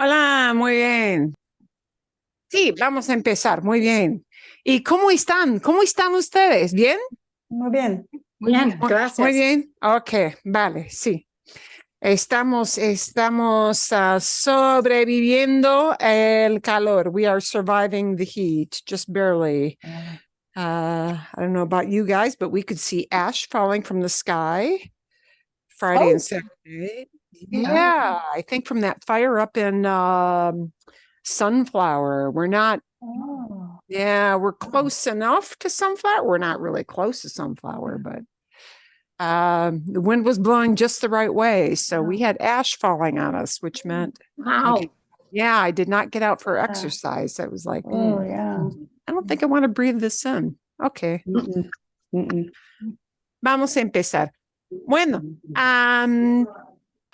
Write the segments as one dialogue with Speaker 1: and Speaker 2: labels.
Speaker 1: Hola, muy bien. Sí, vamos a empezar, muy bien. ¿Y cómo están? ¿Cómo están ustedes? ¿Bien?
Speaker 2: Muy bien.
Speaker 3: Bien,
Speaker 1: Muy
Speaker 3: gracias.
Speaker 1: bien. Ok, vale, sí. Estamos sobreviviendo el calor. We are surviving the heat, just barely. I don't know about you guys, but we could see ash falling from the sky Friday and
Speaker 2: Oh,
Speaker 1: Saturday.
Speaker 2: yeah.
Speaker 1: Yeah, I think from that fire up in Sunflower. We're not,
Speaker 2: Oh.
Speaker 1: yeah, we're close enough to Sunflower. We're not really close to Sunflower, but the wind was blowing just the right way. So we had ash falling on us, which meant,
Speaker 3: Wow.
Speaker 1: yeah, I did not get out for
Speaker 2: Yeah.
Speaker 1: exercise. I was like,
Speaker 2: Oh, yeah.
Speaker 1: I don't think I want to breathe this in. Okay.
Speaker 2: Mm-mm. Mm-mm.
Speaker 1: Vamos a empezar. Bueno,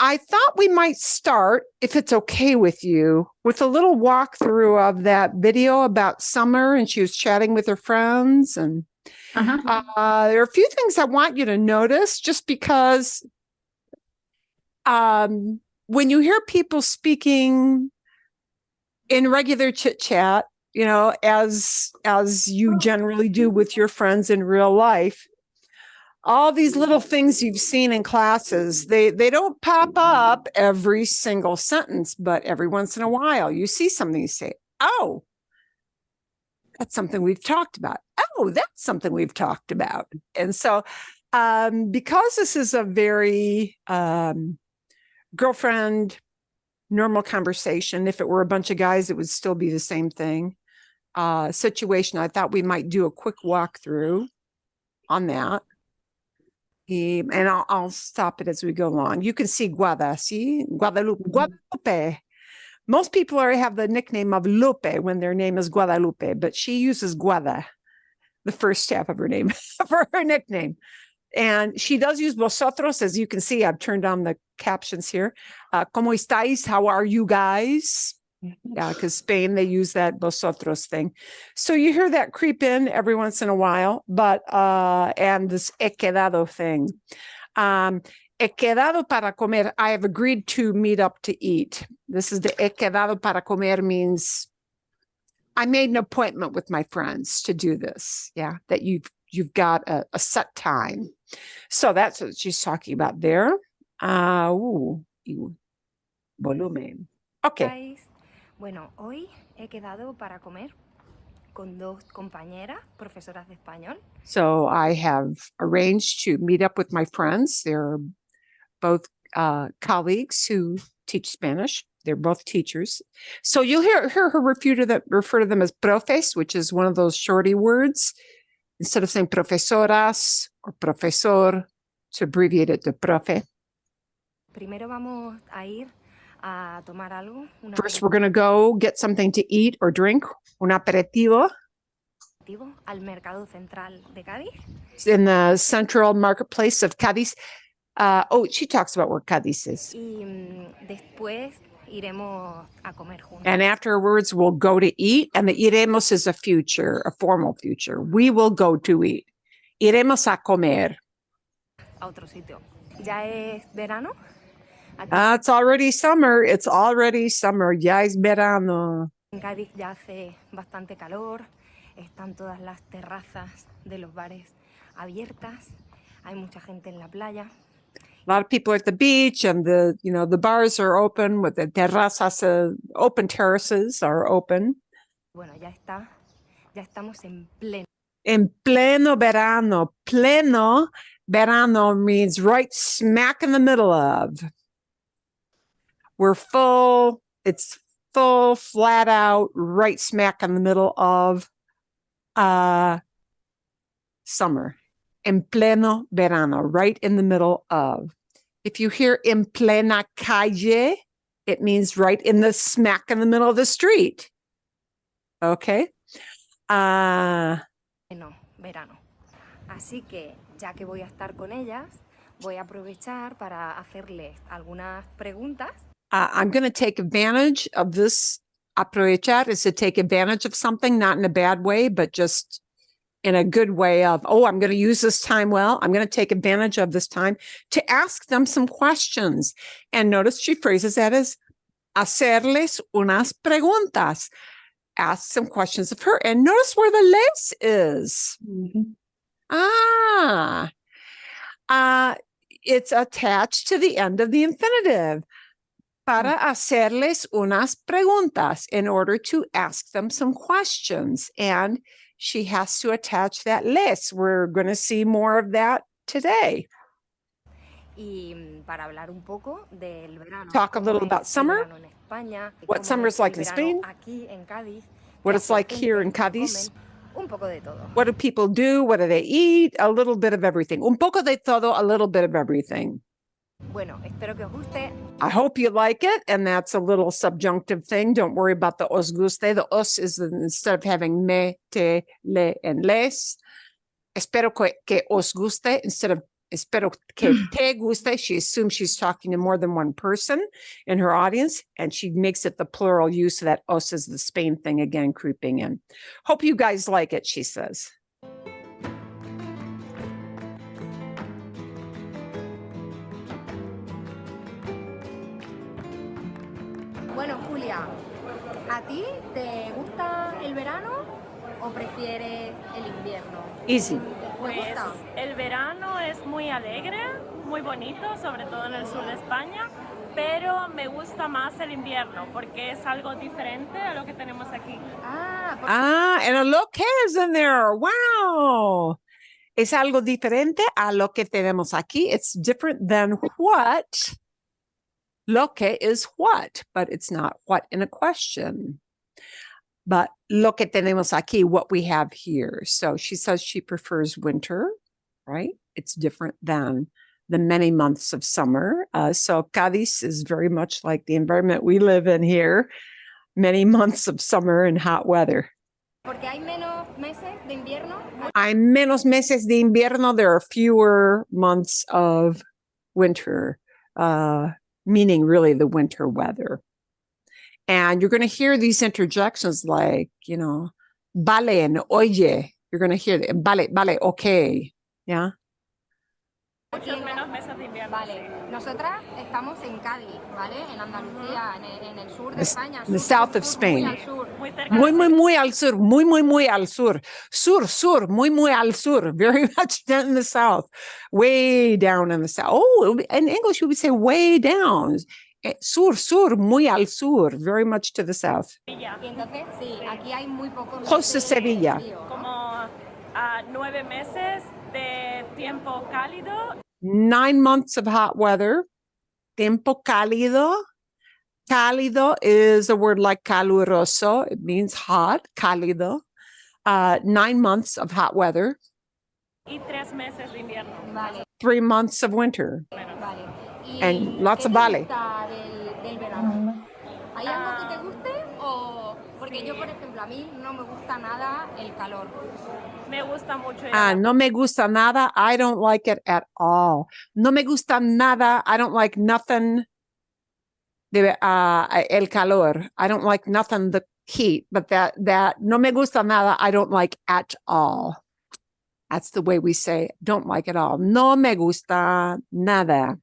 Speaker 1: I thought we might start, if it's okay with you, with a little walkthrough of that video about Summer, and she was chatting with her friends. And
Speaker 3: Ajá.
Speaker 1: there are a few things I want you to notice, just because when you hear people speaking in regular chit chat, you know, as you generally do with your friends in real life, all these little things you've seen in classes, they don't pop up every single sentence, but every once in a while you see something, you say, oh, that's something we've talked about. Oh, that's something we've talked about. And so because this is a very girlfriend normal conversation, if it were a bunch of guys it would still be the same thing, situation, I thought we might do a quick walkthrough on that. And I'll stop it as we go along. You can see Guada, see? Guadalupe. Most people already have the nickname of Lupe when their name is Guadalupe, but she uses Guada, the first half of her name, for her nickname. And she does use vosotros, as you can see. I've turned on the captions here. ¿Cómo estáis? How are you guys? Yeah, because Spain, they use that vosotros thing. So you hear that creep in every once in a while, but, and this he quedado thing. He quedado para comer. I have agreed to meet up to eat. This is the he quedado para comer, means I made an appointment with my friends to do this. Yeah, that you've got a set time. So that's what she's talking about there. Volumen. Okay.
Speaker 4: Bueno, hoy he quedado para comer con dos compañeras, profesoras de español.
Speaker 1: So I have arranged to meet up with my friends. They're both colleagues who teach Spanish. They're both teachers. So you'll hear her refer to them as profes, which is one of those shorty words. Instead of saying profesoras or profesor, to abbreviate it to profe.
Speaker 4: Primero vamos a ir a tomar algo.
Speaker 1: First, we're going to go get something to eat or drink, un aperitivo.
Speaker 4: Al mercado central de Cádiz.
Speaker 1: In the central marketplace of Cádiz. She talks about where Cádiz is.
Speaker 4: Y después iremos a comer juntos.
Speaker 1: And afterwards, we'll go to eat. And the iremos is a future, a formal future. We will go to eat. Iremos a comer.
Speaker 4: A otro sitio. Ya es verano.
Speaker 1: It's already summer. It's already summer. Ya es verano.
Speaker 4: En Cádiz ya hace bastante calor. Están todas las terrazas de los bares abiertas. Hay mucha gente en la playa.
Speaker 1: A lot of people at the beach, and the bars are open, with the terrazas, open terraces are open.
Speaker 4: Bueno, ya estamos en pleno.
Speaker 1: En pleno verano. Pleno verano means right smack in the middle of. We're full, it's full, flat out, right smack in the middle of summer. En pleno verano, right in the middle of. If you hear en plena calle, it means right in the smack in the middle of the street. Okay?
Speaker 4: Verano. Así que, ya que voy a estar con ellas, voy a aprovechar para hacerles algunas preguntas.
Speaker 1: I'm going to take advantage of this. Aprovechar is to take advantage of something, not in a bad way, but just in a good way of, I'm going to use this time well. I'm going to take advantage of this time to ask them some questions. And notice she phrases that as hacerles unas preguntas. Ask some questions of her. And notice where the les is.
Speaker 2: Mhm.
Speaker 1: It's attached to the end of the infinitive. Para hacerles unas preguntas, in order to ask them some questions. And she has to attach that les. We're going to see more of that today.
Speaker 4: Y para hablar un poco del verano.
Speaker 1: Talk a
Speaker 4: cómo
Speaker 1: little
Speaker 4: es
Speaker 1: about
Speaker 4: el
Speaker 1: summer,
Speaker 4: verano en España,
Speaker 1: what
Speaker 4: cómo
Speaker 1: summer's
Speaker 4: es
Speaker 1: like
Speaker 4: el
Speaker 1: in
Speaker 4: verano
Speaker 1: Spain,
Speaker 4: aquí en Cádiz,
Speaker 1: what
Speaker 4: qué
Speaker 1: it's
Speaker 4: hace la
Speaker 1: like here in
Speaker 4: gente, qué
Speaker 1: Cádiz.
Speaker 4: comen, un poco de todo.
Speaker 1: What do people do? What do they eat? A little bit of everything. Un poco de todo, a little bit of everything.
Speaker 4: Bueno, espero que os guste.
Speaker 1: I hope you like it. And that's a little subjunctive thing. Don't worry about the os guste. The os is instead of having me, te, le, and les. Espero que os guste instead of espero que te guste. She assumes she's talking to more than one person in her audience, and she makes it the plural use of that os is the Spain thing again creeping in. Hope you guys like it, she says.
Speaker 4: Bueno, Julia, ¿a ti te gusta el verano o prefieres el invierno?
Speaker 1: Easy.
Speaker 4: ¿Te
Speaker 3: Pues
Speaker 4: gusta?
Speaker 3: el verano es muy alegre, muy bonito, sobre todo en el sur de España, pero me gusta más el invierno porque es algo diferente a lo que tenemos aquí.
Speaker 1: And a lo que is in there. Wow. Es algo diferente a lo que tenemos aquí. It's different than what. Lo que is what, but it's not what in a question. But lo que tenemos aquí, what we have here. So she says she prefers winter, right? It's different than the many months of summer. So Cádiz is very much like the environment we live in here. Many months of summer and hot weather.
Speaker 4: Porque hay menos meses de invierno.
Speaker 1: Hay menos meses de invierno. There are fewer months of winter, meaning really the winter weather. And you're going to hear these interjections like, vale and oye. You're going to hear vale, okay. Yeah.
Speaker 3: Muchos menos meses de invierno.
Speaker 4: Vale,
Speaker 3: Sí.
Speaker 4: nosotras estamos en Cádiz, ¿vale? En Andalucía, en el sur de España.
Speaker 1: The
Speaker 4: sur,
Speaker 1: south
Speaker 4: sur,
Speaker 1: of
Speaker 4: sur,
Speaker 1: Spain.
Speaker 4: Muy al sur.
Speaker 3: Muy cerca
Speaker 1: Muy,
Speaker 3: de
Speaker 1: muy, muy al sur. Muy, muy, muy al sur. Sur, muy, muy al sur. Very much down in the south. Way down in the south. Oh, in English, we would say way down. Sur, muy al sur. Very much to the south.
Speaker 3: Sevilla,
Speaker 4: Y entonces, sí, aquí hay muy pocos
Speaker 1: Close to
Speaker 4: meses de
Speaker 1: Sevilla.
Speaker 4: frío, ¿no?
Speaker 3: como 9 meses de tiempo cálido
Speaker 1: 9 months of hot weather. Tiempo cálido. Cálido is a word like caluroso. It means hot, cálido. 9 months of hot weather.
Speaker 3: y 3 meses de invierno.
Speaker 4: Vale,
Speaker 1: 3 months of winter.
Speaker 4: vale. ¿Y
Speaker 1: And lots
Speaker 4: qué
Speaker 1: of
Speaker 4: te
Speaker 1: vale.
Speaker 4: gusta del verano? ¿Hay algo que te guste? O porque yo, por ejemplo, a mí no me gusta nada el calor.
Speaker 3: Me gusta mucho ir a la
Speaker 1: No me gusta nada. I don't like it at all. No me gusta nada. I don't like nothing. El calor. I don't like nothing, the heat, but that no me gusta nada. I don't like at all. That's the way we say don't like at all. No me gusta nada.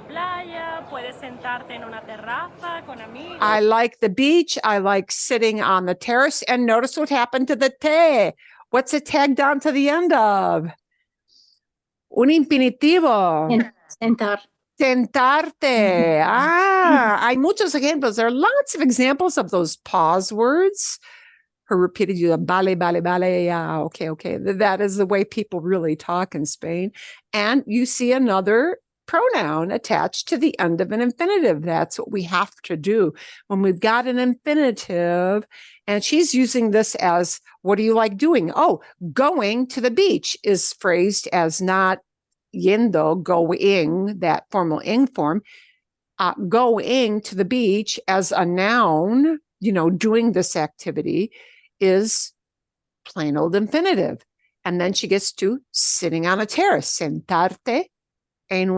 Speaker 3: playa, puedes sentarte en una terraza con amigos.
Speaker 1: I like the beach. I like sitting on the terrace. And notice what happened to the te. What's it tagged on to the end of? Un infinitivo.
Speaker 5: Sentar.
Speaker 1: Sentarte. Hay muchos ejemplos. There are lots of examples of those pause words. Her repeated you, vale, vale, vale. Okay. That is the way people really talk in Spain. And you see another pronoun attached to the end of an infinitive. That's what we have to do when we've got an infinitive. And she's using this as, what do you like doing? Oh, going to the beach is phrased as not yendo, going, that formal ing form. Going to the beach as a noun, doing this activity is plain old infinitive. And then she gets to sitting on a terrace, sentarte en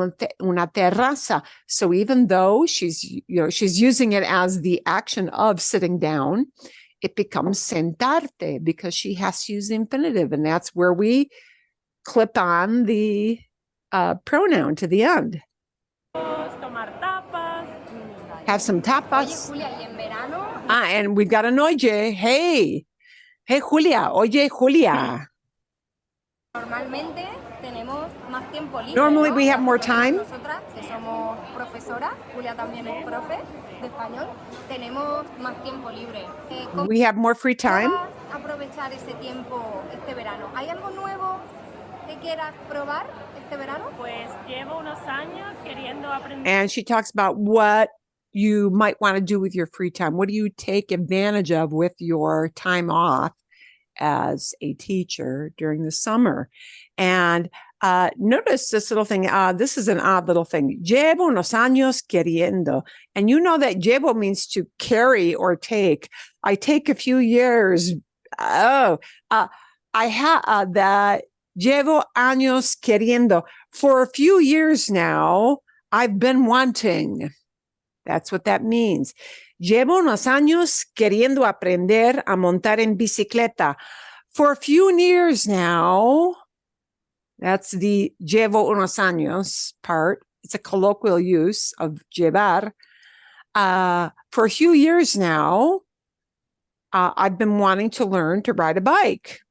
Speaker 1: una terraza. So even though she's using it as the action of sitting down, it becomes sentarte because she has to use the infinitive. And that's where we clip on the pronoun to the end.
Speaker 3: Tomar tapas.
Speaker 1: have some
Speaker 4: Oye,
Speaker 1: tapas.
Speaker 4: Julia, y en verano
Speaker 1: And we've got an oye. Hey, Julia. Oye, Julia.
Speaker 4: normalmente tenemos más tiempo libre.
Speaker 1: Normally
Speaker 4: ¿no?
Speaker 1: we have
Speaker 4: Por
Speaker 1: more
Speaker 4: lo menos
Speaker 1: time.
Speaker 4: Nosotras, que somos profesoras, Julia también es profe de español, tenemos más tiempo libre. ¿Cómo
Speaker 1: We have more free time.
Speaker 4: vas a aprovechar ese tiempo este verano? ¿Hay algo nuevo que quieras probar este verano?
Speaker 3: Pues llevo unos años queriendo aprender.
Speaker 1: And she talks about what you might want to do with your free time. What do you take advantage of with your time off as a teacher during the summer? And notice this little thing. This is an odd little thing. Llevo unos años queriendo. And you know that llevo means to carry or take. I take a few years. I have that llevo años queriendo. For a few years now, I've been wanting. That's what that means. Llevo unos años queriendo aprender a montar en bicicleta. For a few years now, that's the llevo unos años part. It's a colloquial use of llevar. For a few years now, I've been wanting to learn to ride a bike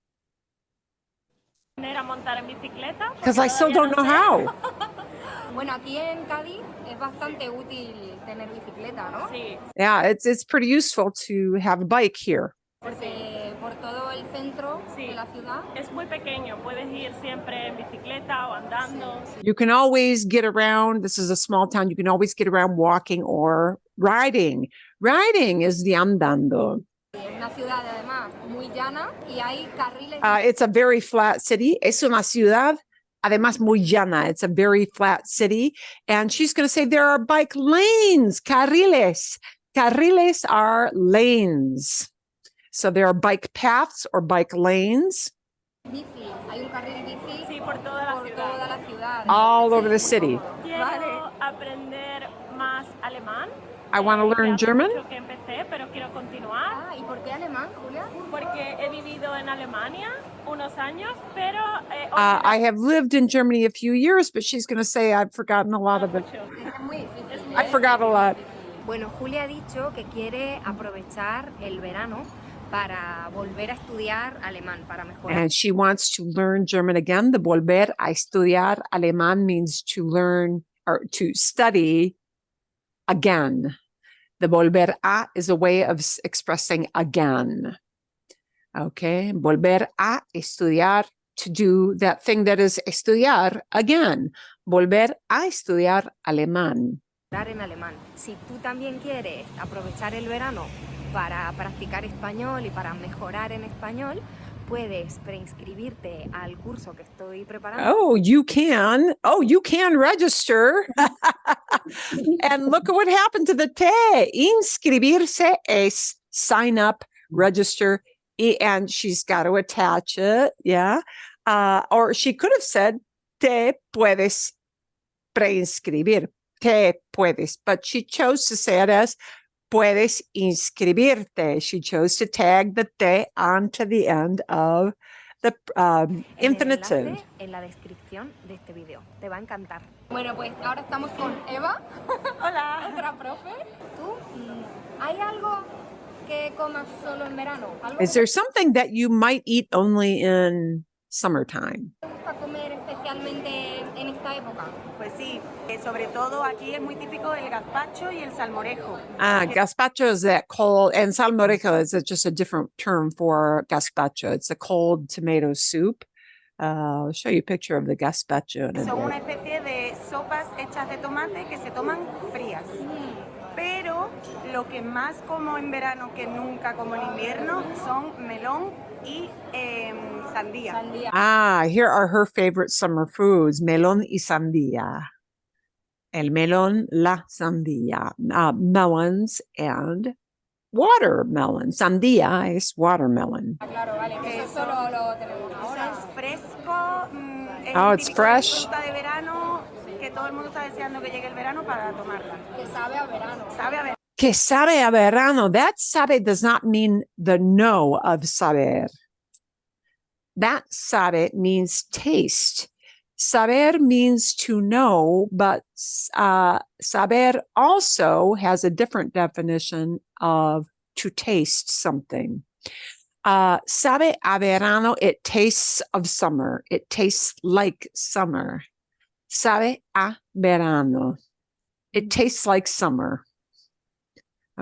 Speaker 3: A montar en bicicleta.
Speaker 1: because I still don't know how.
Speaker 4: Bueno, aquí en Cádiz es bastante útil tener bicicleta, ¿no?
Speaker 3: Sí,
Speaker 1: Yeah, it's pretty useful to have a bike here.
Speaker 4: Porque por todo el centro
Speaker 3: Sí.
Speaker 4: de la ciudad
Speaker 3: es muy pequeño, puedes ir siempre en bicicleta o andando.
Speaker 1: You can always get around. This is a small town. You can always get around walking or riding. Riding is the andando.
Speaker 4: es una ciudad además muy llana y hay carriles.
Speaker 1: It's a very flat city. Es una ciudad, además muy llana. It's a very flat city. And she's going to say there are bike lanes, carriles. Carriles are lanes. So there are bike paths or bike lanes
Speaker 4: Bici, hay un carril bici
Speaker 3: Sí, por toda la
Speaker 4: por
Speaker 3: ciudad.
Speaker 4: toda la ciudad.
Speaker 1: all over the city.
Speaker 3: Quiero
Speaker 4: Vale.
Speaker 3: aprender más alemán.
Speaker 1: I want to
Speaker 3: Ya
Speaker 1: learn
Speaker 3: hace
Speaker 1: German.
Speaker 3: mucho que empecé, pero quiero continuar
Speaker 4: Ah, ¿y por qué alemán, Julia?
Speaker 3: porque he vivido en Alemania unos años, pero
Speaker 1: I have lived in Germany a few years, but she's going to say I've forgotten a lot of it.
Speaker 3: mucho.
Speaker 4: Es muy difícil.
Speaker 1: I forgot a lot.
Speaker 4: Bueno, Julia ha dicho que quiere aprovechar el verano para volver a estudiar alemán, para mejorar.
Speaker 1: And she wants to learn German again. The volver a estudiar alemán means to learn or to study again. The volver a is a way of expressing again. Okay. Volver a estudiar, to do that thing that is estudiar again. Volver a estudiar alemán.
Speaker 4: En alemán. Si tú también quieres aprovechar el verano para practicar español y para mejorar en español, puedes preinscribirte al curso que estoy preparando.
Speaker 1: Oh, you can. Oh, you can register. And look at what happened to the T. Inscribirse es sign up, register, and she's got to attach it. Yeah. Or she could have said, te puedes preinscribir. Te puedes. But she chose to say it as puedes inscribirte. She chose to tag the te onto the end of the
Speaker 4: El
Speaker 1: infinitive.
Speaker 4: enlace en la descripción de este video. Te va a encantar. Bueno, pues ahora estamos con Eva. Hola. Otra profe. ¿Tú? ¿Hay algo que comas solo en verano? ¿Algo
Speaker 1: Is
Speaker 4: que
Speaker 1: there something that you might eat only in summertime?
Speaker 4: te gusta comer especialmente en esta época?
Speaker 5: Pues sí, sobre todo aquí es muy típico el gazpacho y el salmorejo.
Speaker 1: Gazpacho is that cold, and salmorejo is just a different term for gazpacho. It's a cold tomato soup. I'll show you a picture of the gazpacho. in a
Speaker 5: Son
Speaker 1: bit.
Speaker 5: una especie de sopas hechas de tomate que se toman frías. Pero lo que más como en verano que nunca como en invierno son melón y sandía.
Speaker 4: Sandía.
Speaker 1: Here are her favorite summer foods, melón y sandía. El melón, la sandía. Melons and watermelon. Sandía es watermelon.
Speaker 4: Claro, vale, que eso solo lo tenemos
Speaker 5: Eso
Speaker 4: ahora.
Speaker 5: es fresco, es
Speaker 1: Oh, it's
Speaker 5: típico de
Speaker 1: fresh.
Speaker 5: fruta de verano, que todo el mundo está deseando que llegue el verano para tomarla.
Speaker 4: Que sabe a verano.
Speaker 5: Sabe a ver.
Speaker 1: Que sabe a verano. That sabe does not mean the no of saber. That sabe means taste. Saber means to know, but saber also has a different definition of to taste something. Sabe a verano, it tastes of summer. It tastes like summer. Sabe a verano. It tastes like summer.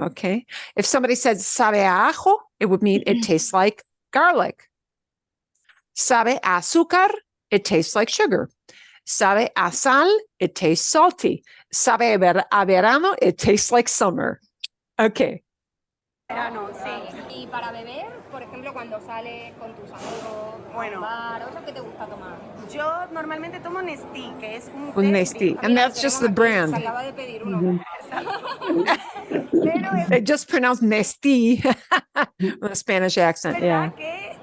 Speaker 1: Okay. If somebody said sabe a ajo, it would mean it tastes like garlic. Sabe a azúcar, it tastes like sugar. Sabe a sal, it tastes salty. Sabe a verano, it tastes like summer. Okay.
Speaker 5: Verano, sí.
Speaker 4: Y para beber, por ejemplo, cuando sales con tus amigos,
Speaker 5: Bueno.
Speaker 4: al bar, o sea, ¿qué te gusta tomar?
Speaker 5: Yo normalmente tomo Nestí, que es un
Speaker 1: Un
Speaker 5: té
Speaker 1: Nestí.
Speaker 5: frío.
Speaker 1: And that's just the
Speaker 4: Se
Speaker 1: brand.
Speaker 4: acaba de pedir uno.
Speaker 5: Pero es
Speaker 1: They just pronounce Nestí with a Spanish accent. Yeah.
Speaker 5: verdad que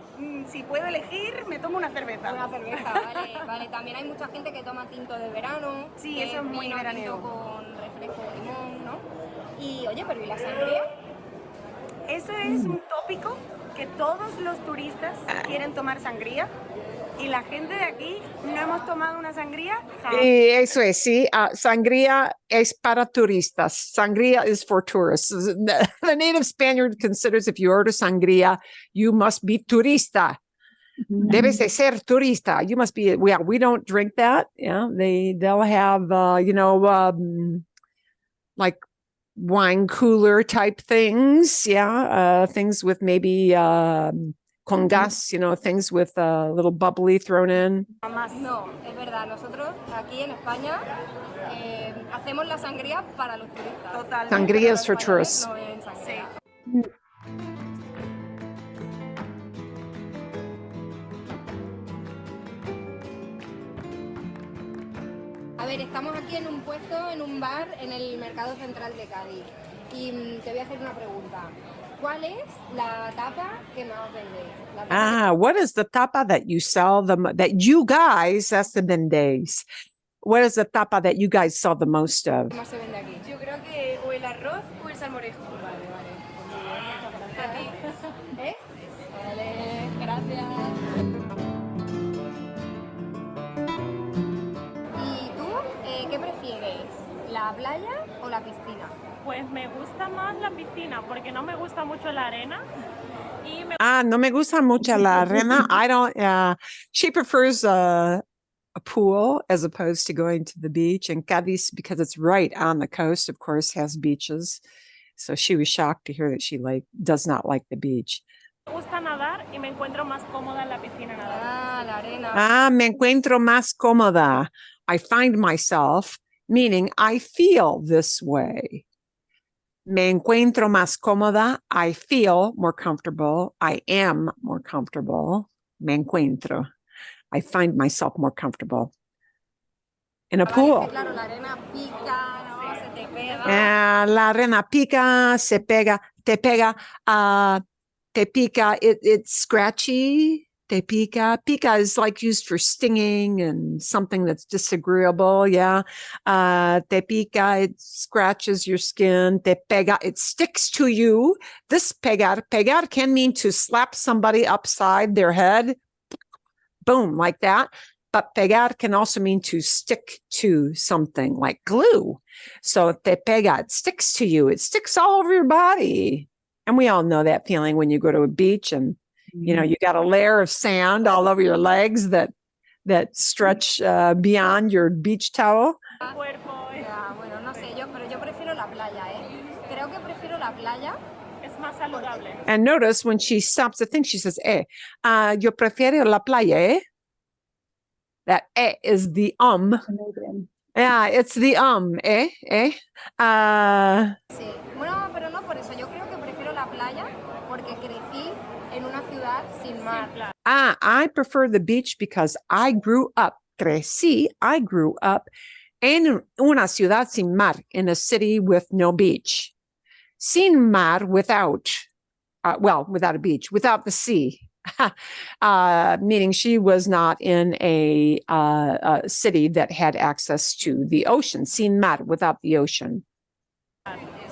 Speaker 5: si puedo elegir, me tomo una cerveza.
Speaker 4: Una cerveza, vale, vale. También hay mucha gente que toma tinto de verano.
Speaker 5: Sí,
Speaker 4: que
Speaker 5: eso es muy
Speaker 4: vino
Speaker 5: veraniego.
Speaker 4: tinto con refresco de limón, ¿no? Y oye, pero ¿y la sangría?
Speaker 5: Eso es un tópico que todos los turistas quieren tomar sangría y la gente de aquí no hemos tomado una sangría jamás.
Speaker 1: Y eso es, sí. Sangría es para turistas. Sangría is for tourists. The native Spaniard considers if you order sangría, you must be turista. Debes de ser turista. You must be. Yeah, we don't drink that. Yeah, they'll have like wine cooler type things. Yeah, things with maybe con gas. Things with a little bubbly thrown in.
Speaker 5: Jamás.
Speaker 4: No, es verdad. Nosotros aquí en España hacemos la sangría para los turistas.
Speaker 5: Total.
Speaker 1: Sangría is for
Speaker 4: Los
Speaker 1: tourists.
Speaker 4: españoles no beben sangría.
Speaker 5: Sí.
Speaker 4: A ver, estamos aquí en un puesto, en un bar, en el Mercado Central de Cádiz. Y te voy a hacer una pregunta. ¿Cuál es la tapa que más vendéis? La tapa
Speaker 1: What is the tapa that you sell that you guys, that's the Mendes. What is the tapa that you guys sell the most of?
Speaker 4: que más se vende aquí.
Speaker 6: Yo creo que o el arroz o el salmorejo.
Speaker 4: Vale, vale. Aquí. ¿Eh? Vale, gracias. ¿Y tú qué prefieres? ¿La playa o la piscina?
Speaker 3: Pues me gusta más la piscina porque no me gusta mucho la arena y me
Speaker 1: No me gusta mucho la arena. I don't, she prefers a pool as opposed to going to the beach. And Cadiz, because it's right on the coast, of course, has beaches. So she was shocked to hear that she does not like the beach.
Speaker 3: gusta nadar y me encuentro más cómoda en la piscina nadando.
Speaker 4: Ah, la arena.
Speaker 1: Me encuentro más cómoda. I find myself, meaning I feel this way. Me encuentro más cómoda. I feel more comfortable. I am more comfortable. Me encuentro. I find myself more comfortable. In a
Speaker 4: Vale,
Speaker 1: pool.
Speaker 4: que claro, la arena pica, ¿no? Se te pega.
Speaker 1: La arena pica, se pega, te pega, te pica. It's scratchy. Te pica. Pica is like used for stinging and something that's disagreeable. Yeah. Te pica, it scratches your skin. Te pega, it sticks to you. This pegar can mean to slap somebody upside their head. Boom, like that. But pegar can also mean to stick to something like glue. So te pega, it sticks to you. It sticks all over your body. And we all know that feeling when you go to a beach and you got a layer of sand all over your legs that stretch beyond your beach towel.
Speaker 3: Cuerpo
Speaker 4: Ya, bueno, no sé, pero yo prefiero la playa, ¿eh? Creo que prefiero la playa.
Speaker 3: es más saludable.
Speaker 1: And notice when she stops to think, she says, yo prefiero la playa, eh? That is the
Speaker 2: Amazing.
Speaker 1: Yeah, it's the eh?
Speaker 4: Sí. Bueno, pero no por eso. Yo creo que prefiero la playa porque crecí en una ciudad sin mar.
Speaker 1: I prefer the beach because I grew up en una ciudad sin mar, in a city with no beach. Sin mar, without a beach, without the sea. Meaning she was not in a city that had access to the ocean. Sin mar, without the ocean.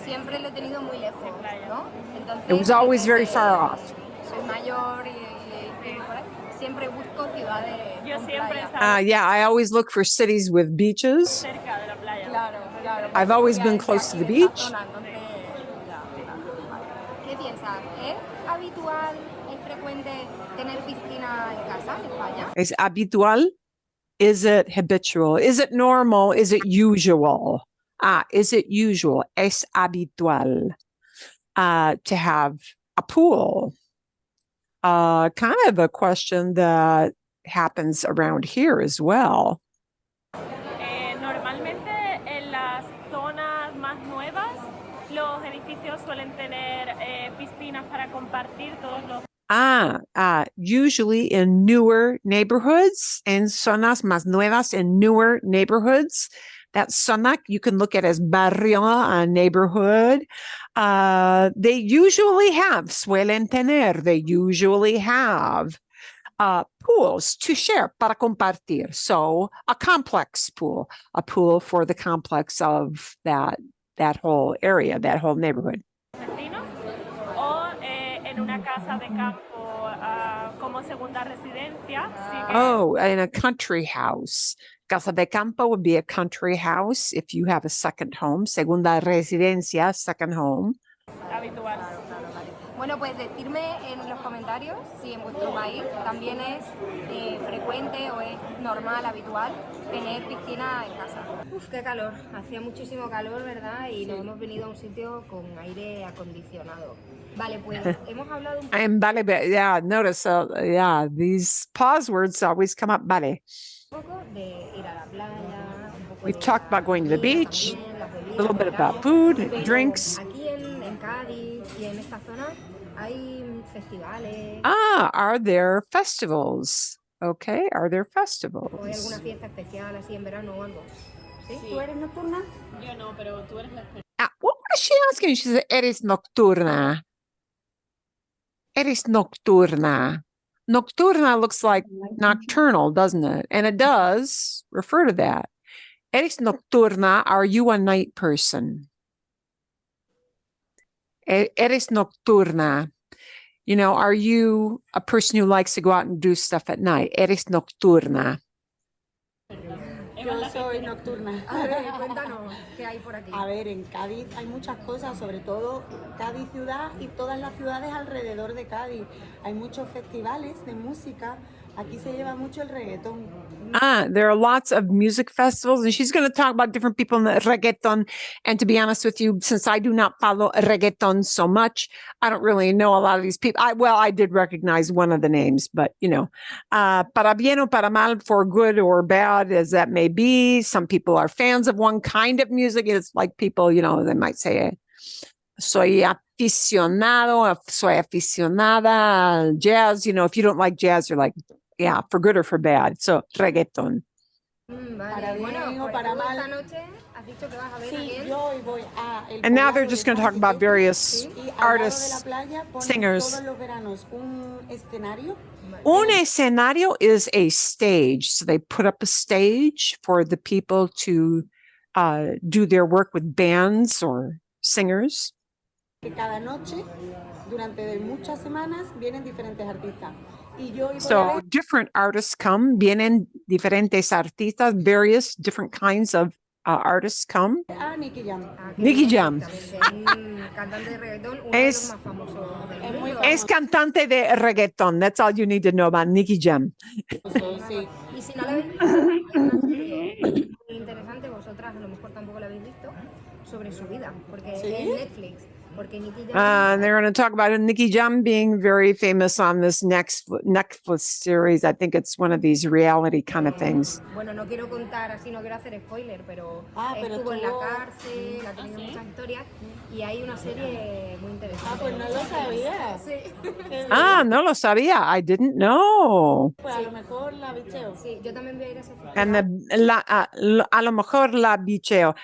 Speaker 4: Siempre lo he tenido muy lejos, ¿no? Entonces,
Speaker 1: It was always
Speaker 4: desde
Speaker 1: very
Speaker 4: que
Speaker 1: far off.
Speaker 4: Soy mayor y por ahí. siempre busco ciudades
Speaker 3: Yo
Speaker 4: con
Speaker 3: siempre he
Speaker 4: playa.
Speaker 3: estado
Speaker 1: Yeah, I always look for cities with beaches.
Speaker 3: cerca de la playa.
Speaker 4: Claro, claro.
Speaker 1: I've always
Speaker 4: porque
Speaker 1: been
Speaker 4: es de
Speaker 1: close to
Speaker 4: aquí,
Speaker 1: the
Speaker 4: de esta
Speaker 1: beach.
Speaker 4: zona, entonces, ya, claro, vale. ¿Qué piensas? ¿Es habitual, es frecuente tener piscina en casa en España?
Speaker 1: Es habitual? Is it habitual? Is it normal? Is it usual? Is it usual? Es habitual to have a pool. Kind of a question that happens around here as well.
Speaker 3: Normalmente en las zonas más nuevas los edificios suelen tener piscinas para compartir todos los
Speaker 1: Usually in newer neighborhoods, en zonas más nuevas, in newer neighborhoods. That zona you can look at as barrio, a neighborhood. They usually have, suelen tener, they usually have pools to share, para compartir. So a complex pool, a pool for the complex of that whole area, that whole neighborhood.
Speaker 3: vecinos o en una casa de campo como segunda residencia. Sí que
Speaker 1: Oh, in a country house. Casa de campo would be a country house if you have a second home. Segunda residencia, second home.
Speaker 3: es habitual.
Speaker 4: Bueno, pues decirme en los comentarios si en vuestro país también es frecuente o es normal, habitual tener piscina en casa. Uf, qué calor. Hacía muchísimo calor, ¿verdad? Y nos hemos venido a un sitio con aire acondicionado. Vale, pues hemos hablado un
Speaker 1: And vale, yeah, notice, these pause words always come up, vale.
Speaker 4: poco de ir a la playa, un poco
Speaker 1: We've
Speaker 4: de
Speaker 1: talked
Speaker 4: la
Speaker 1: about going to the
Speaker 4: comida
Speaker 1: beach,
Speaker 4: también, las bebidas
Speaker 1: a little bit
Speaker 4: del
Speaker 1: about
Speaker 4: verano,
Speaker 1: food,
Speaker 4: pero
Speaker 1: drinks.
Speaker 4: aquí en Cádiz y en esta zona hay festivales
Speaker 1: Are there festivals? Okay, are there
Speaker 4: o hay alguna
Speaker 1: festivals?
Speaker 4: fiesta especial así en verano o algo. ¿Sí?
Speaker 2: ¿Tú eres nocturna?
Speaker 3: Yo no, pero tú eres la experta.
Speaker 1: What was she asking? She said, eres nocturna. Eres nocturna. Nocturna looks like nocturnal, doesn't it? And it does refer to that. Eres nocturna. Are you a night person? Eres nocturna. You know, are you a person who likes to go out and do stuff at night? Eres nocturna.
Speaker 2: Yo soy nocturna.
Speaker 4: A ver, cuéntanos qué hay por aquí.
Speaker 2: A ver, en Cádiz hay muchas cosas, sobre todo Cádiz ciudad y todas las ciudades alrededor de Cádiz. Hay muchos festivales de música. Aquí se lleva mucho el reggaetón.
Speaker 1: There are lots of music festivals, and she's going to talk about different people in the reggaeton. And to be honest with you, since I do not follow reggaeton so much, I don't really know a lot of these people. I did recognize one of the names, but you know, para bien o para mal, for good or bad as that may be, some people are fans of one kind of music. It's like people, you know, they might say, soy aficionado, soy aficionada al jazz. You know, if you don't like jazz, you're like, yeah, for good or for bad. So reggaeton.
Speaker 4: Vale,
Speaker 2: Para bien
Speaker 4: bueno,
Speaker 2: o
Speaker 4: por
Speaker 2: para
Speaker 4: ejemplo,
Speaker 2: mal.
Speaker 4: esta noche has dicho que vas a ver a
Speaker 2: Sí,
Speaker 4: quién.
Speaker 2: yo hoy voy a el
Speaker 1: And now they're
Speaker 2: poblado
Speaker 1: just
Speaker 2: de
Speaker 1: going to talk
Speaker 2: San
Speaker 1: about
Speaker 2: Quijote,
Speaker 1: various
Speaker 2: y al lado de la
Speaker 1: artists.
Speaker 2: playa ponen
Speaker 1: singers.
Speaker 2: todos los veranos un escenario.
Speaker 1: Un escenario is a stage. So they put up a stage for the people to do their work with bands or singers.
Speaker 2: Que cada noche, durante muchas semanas, vienen diferentes artistas. Y yo hoy voy a
Speaker 1: So
Speaker 2: ver
Speaker 1: different artists come, vienen diferentes artistas, various different kinds of artists come.
Speaker 2: a Nicky Jam.
Speaker 4: Ah, que
Speaker 1: Nicky
Speaker 4: es
Speaker 1: Jam.
Speaker 4: también un cantante de reggaetón, uno de los
Speaker 1: Es-
Speaker 4: más famosos del
Speaker 2: es muy
Speaker 4: mundo.
Speaker 1: Es cantante de reggaeton. That's all you need to know about Nicky Jam.
Speaker 2: Sí.
Speaker 4: Y si no la habéis visto, hay una serie muy interesante, vosotras a lo mejor tampoco la habéis visto, sobre su vida, porque
Speaker 2: ¿Sí?
Speaker 4: es Netflix. Porque Nicky Jam
Speaker 1: They're going to talk about Nicky Jam being very famous on this next Netflix series. I think it's one of these reality kind of things.
Speaker 4: Bueno, no quiero contar así, no quiero hacer spoiler, pero
Speaker 2: Pero
Speaker 4: estuvo en la
Speaker 2: estuvo-
Speaker 4: cárcel, ha tenido muchas historias y hay una serie muy interesante.
Speaker 2: Pues no lo sabía.
Speaker 4: Sí.
Speaker 1: No lo sabía. I didn't know.
Speaker 2: Pues a lo mejor la bicheo.
Speaker 4: Sí, yo también voy a ir a ese festival.
Speaker 1: And a lo mejor la bicheo.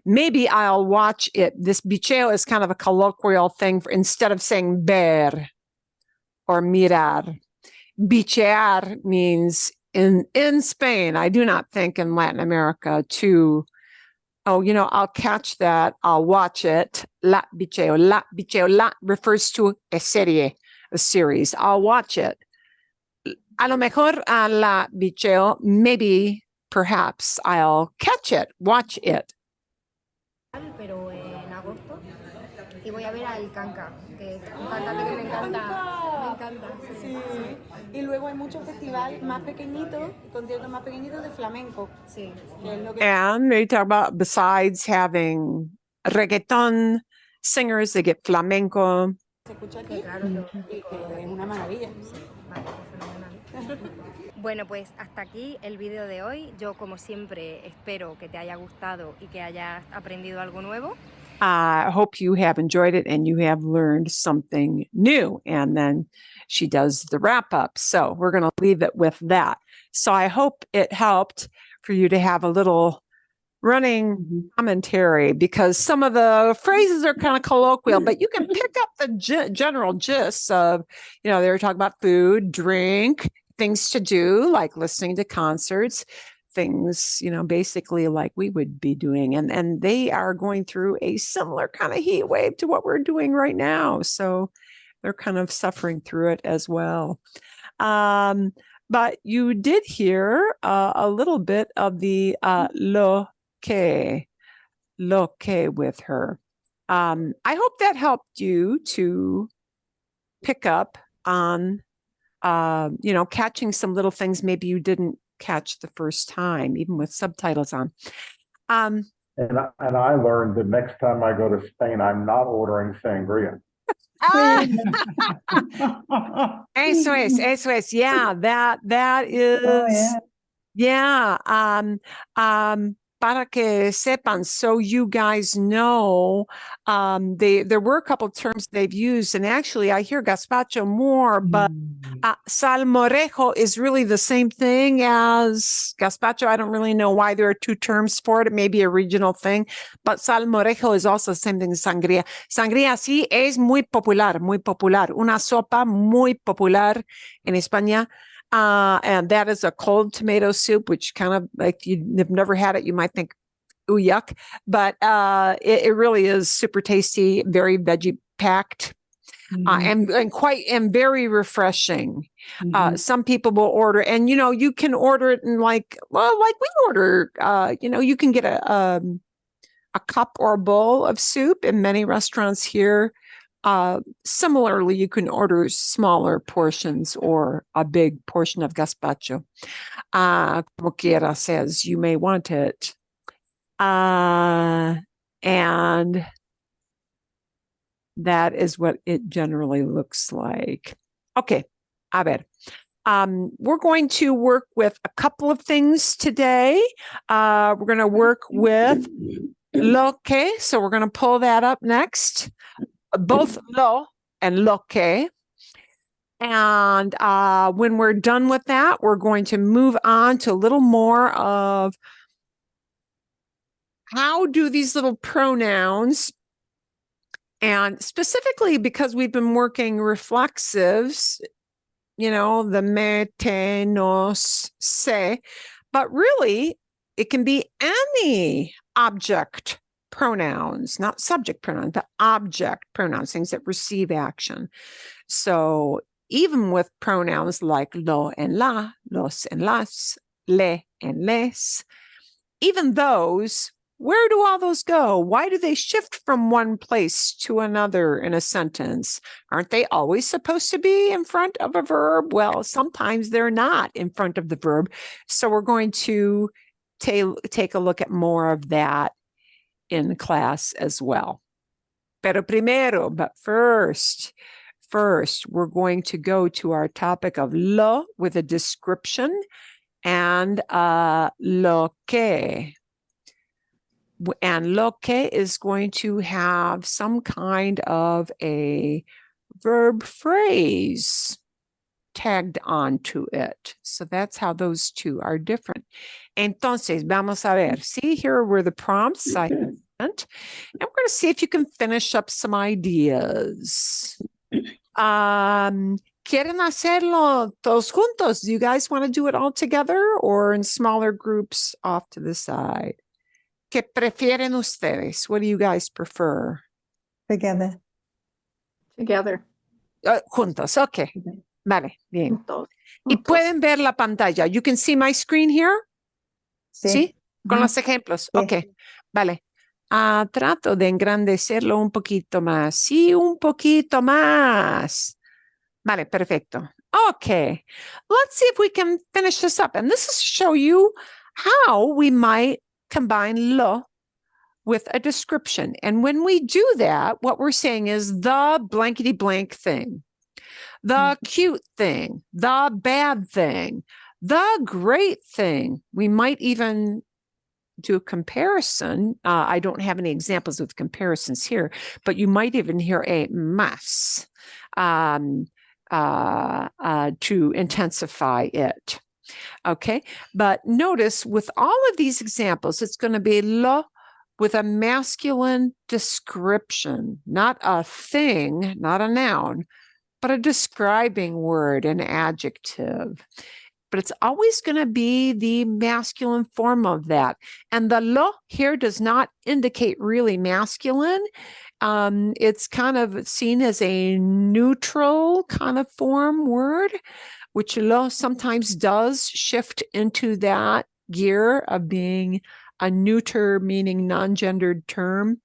Speaker 1: Maybe I'll watch it. This bicheo is kind of a colloquial thing instead of saying ver or mirar. Bichear means in Spain, I do not think in Latin America to, I'll catch that. I'll watch it. La bicheo. La refers to a serie, a series. I'll watch it. A lo mejor la bicheo, maybe, perhaps I'll catch it, watch it.
Speaker 4: Pero en agosto. Y voy a ver al Canca, que es un cantante que me encanta. Me encanta.
Speaker 2: Sí. Y luego hay muchos festivales más pequeñitos, conciertos más pequeñitos de flamenco.
Speaker 4: Sí.
Speaker 2: Que es lo que
Speaker 1: And they talk about besides having reggaeton singers, they get flamenco.
Speaker 2: se escucha aquí.
Speaker 4: Claro,
Speaker 2: Y que es una maravilla.
Speaker 4: Vale, pues fenomenal. Bueno, pues hasta aquí el vídeo de hoy. Yo, como siempre, espero que te haya gustado y que hayas aprendido algo nuevo.
Speaker 1: I hope you have enjoyed it and you have learned something new. And then she does the wrap up. So we're going to leave it with that. So I hope it helped for you to have a little running commentary, because some of the phrases are kind of colloquial, but you can pick up the general gist of, they were talking about food, drink, things to do, like listening to concerts, things, basically like we would be doing. And they are going through a similar kind of heat wave to what we're doing right now. So they're kind of suffering through it as well. But you did hear a little bit of the lo que with her. I hope that helped you to pick up on, catching some little things maybe you didn't catch the first time, even with subtitles on.
Speaker 7: And I learned that next time I go to Spain, I'm not ordering sangria.
Speaker 1: Eso es. Yeah, that is.
Speaker 8: Oh, yeah.
Speaker 1: Yeah. Para que sepan, so you guys know, there were a couple of terms they've used, and actually I hear gazpacho more, but salmorejo is really the same thing as gazpacho. I don't really know why there are two terms for it. It may be a regional thing, but salmorejo is also the same thing as sangría. Sangría sí es muy popular. Una sopa muy popular en España. And that is a cold tomato soup, which kind of like you've never had it, you might think, ooh, yuck. But it really is super tasty, very veggie packed, and very refreshing. Some people will order, and you can order it in like we order. You can get a cup or a bowl of soup in many restaurants here. Similarly, you can order smaller portions or a big portion of gazpacho. Como quiera says, you may want it. And that is what it generally looks like. Okay, a ver. We're going to work with a couple of things today. We're going to work with lo que, so we're going to pull that up next. Both lo and lo que. And when we're done with that, we're going to move on to a little more of how do these little pronouns, and specifically because we've been working reflexives, the me, te, nos, se, but really it can be any object pronouns, not subject pronouns, but object pronouns, things that receive action. So even with pronouns like lo and la, los and las, le and les, even those, where do all those go? Why do they shift from one place to another in a sentence? Aren't they always supposed to be in front of a verb? Well, sometimes they're not in front of the verb. So we're going to take a look at more of that in class as well. But first, we're going to go to our topic of lo with a description and lo que. And lo que is going to have some kind of a verb phrase tagged onto it. So that's how those two are different. Entonces, vamos a ver. See, here were the prompts I sent. And we're going to see if you can finish up some ideas. ¿Quieren hacerlo todos juntos? Do you guys want to do it all together or in smaller groups off to the side? ¿Qué prefieren ustedes? What do you guys prefer?
Speaker 8: Together.
Speaker 1: Juntos, okay. Vale, bien.
Speaker 9: Juntos.
Speaker 1: Y
Speaker 9: Juntos.
Speaker 1: pueden ver la pantalla. You can see my screen here. ¿Sí? Con
Speaker 9: Ujú.
Speaker 1: los ejemplos.
Speaker 9: Sí.
Speaker 1: Ok, vale. Trato de engrandecerlo un poquito más. Sí, un poquito más. Vale, perfecto. Okay, let's see if we can finish this up. And this is to show you how we might combine lo with a description. And when we do that, what we're saying is the blankety blank thing, the cute thing, the bad thing, the great thing. We might even do a comparison. I don't have any examples with comparisons here, but you might even hear a más to intensify it. Okay, but notice with all of these examples, it's going to be lo with a masculine description, not a thing, not a noun, but a describing word, an adjective. But it's always going to be the masculine form of that. And the lo here does not indicate really masculine. It's kind of seen as a neutral kind of form word, which lo sometimes does shift into that gear of being a neuter, meaning non-gendered term.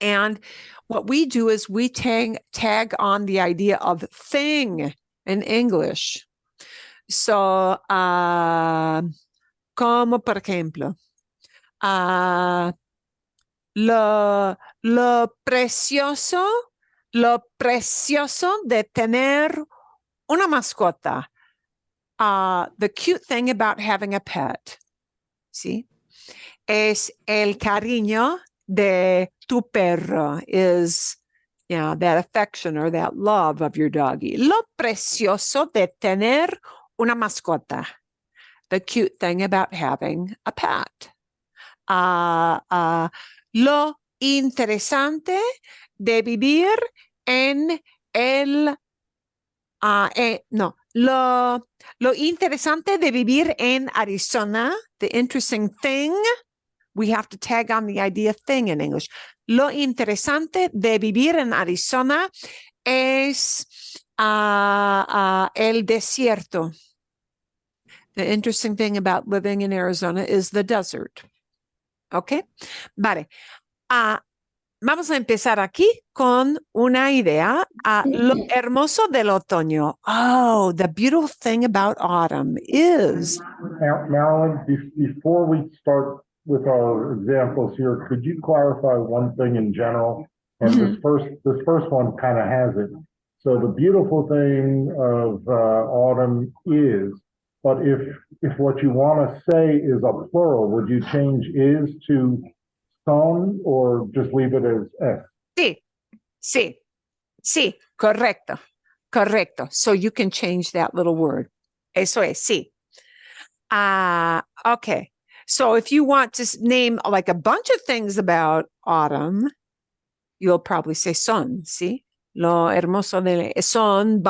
Speaker 1: And what we do is we tag on the idea of thing in English. So, como por ejemplo, lo precioso de tener una mascota. The cute thing about having a pet, ¿sí? Es el cariño de tu perro, is, that affection or that love of your doggy. Lo precioso de tener una mascota. The cute thing about having a pet. Lo interesante de vivir en el lo interesante de vivir en Arizona, the interesting thing, we have to tag on the idea thing in English. Lo interesante de vivir en Arizona es el desierto. The interesting thing about living in Arizona is the desert. ¿Ok? Vale. Vamos a empezar aquí con una idea. Lo hermoso del otoño. Oh, the beautiful thing about autumn is.
Speaker 7: Marilyn, before we start with our examples here, could you clarify one thing in general? And this first one kind of has it. So the beautiful thing of autumn is, but if what you want to say is a plural, would you change is to son or just leave it as s?
Speaker 1: Sí, correcto. So you can change that little word. Eso es, sí. Okay. So if you want to name like a bunch of things about autumn, you'll probably say son, ¿sí? Lo hermoso de son,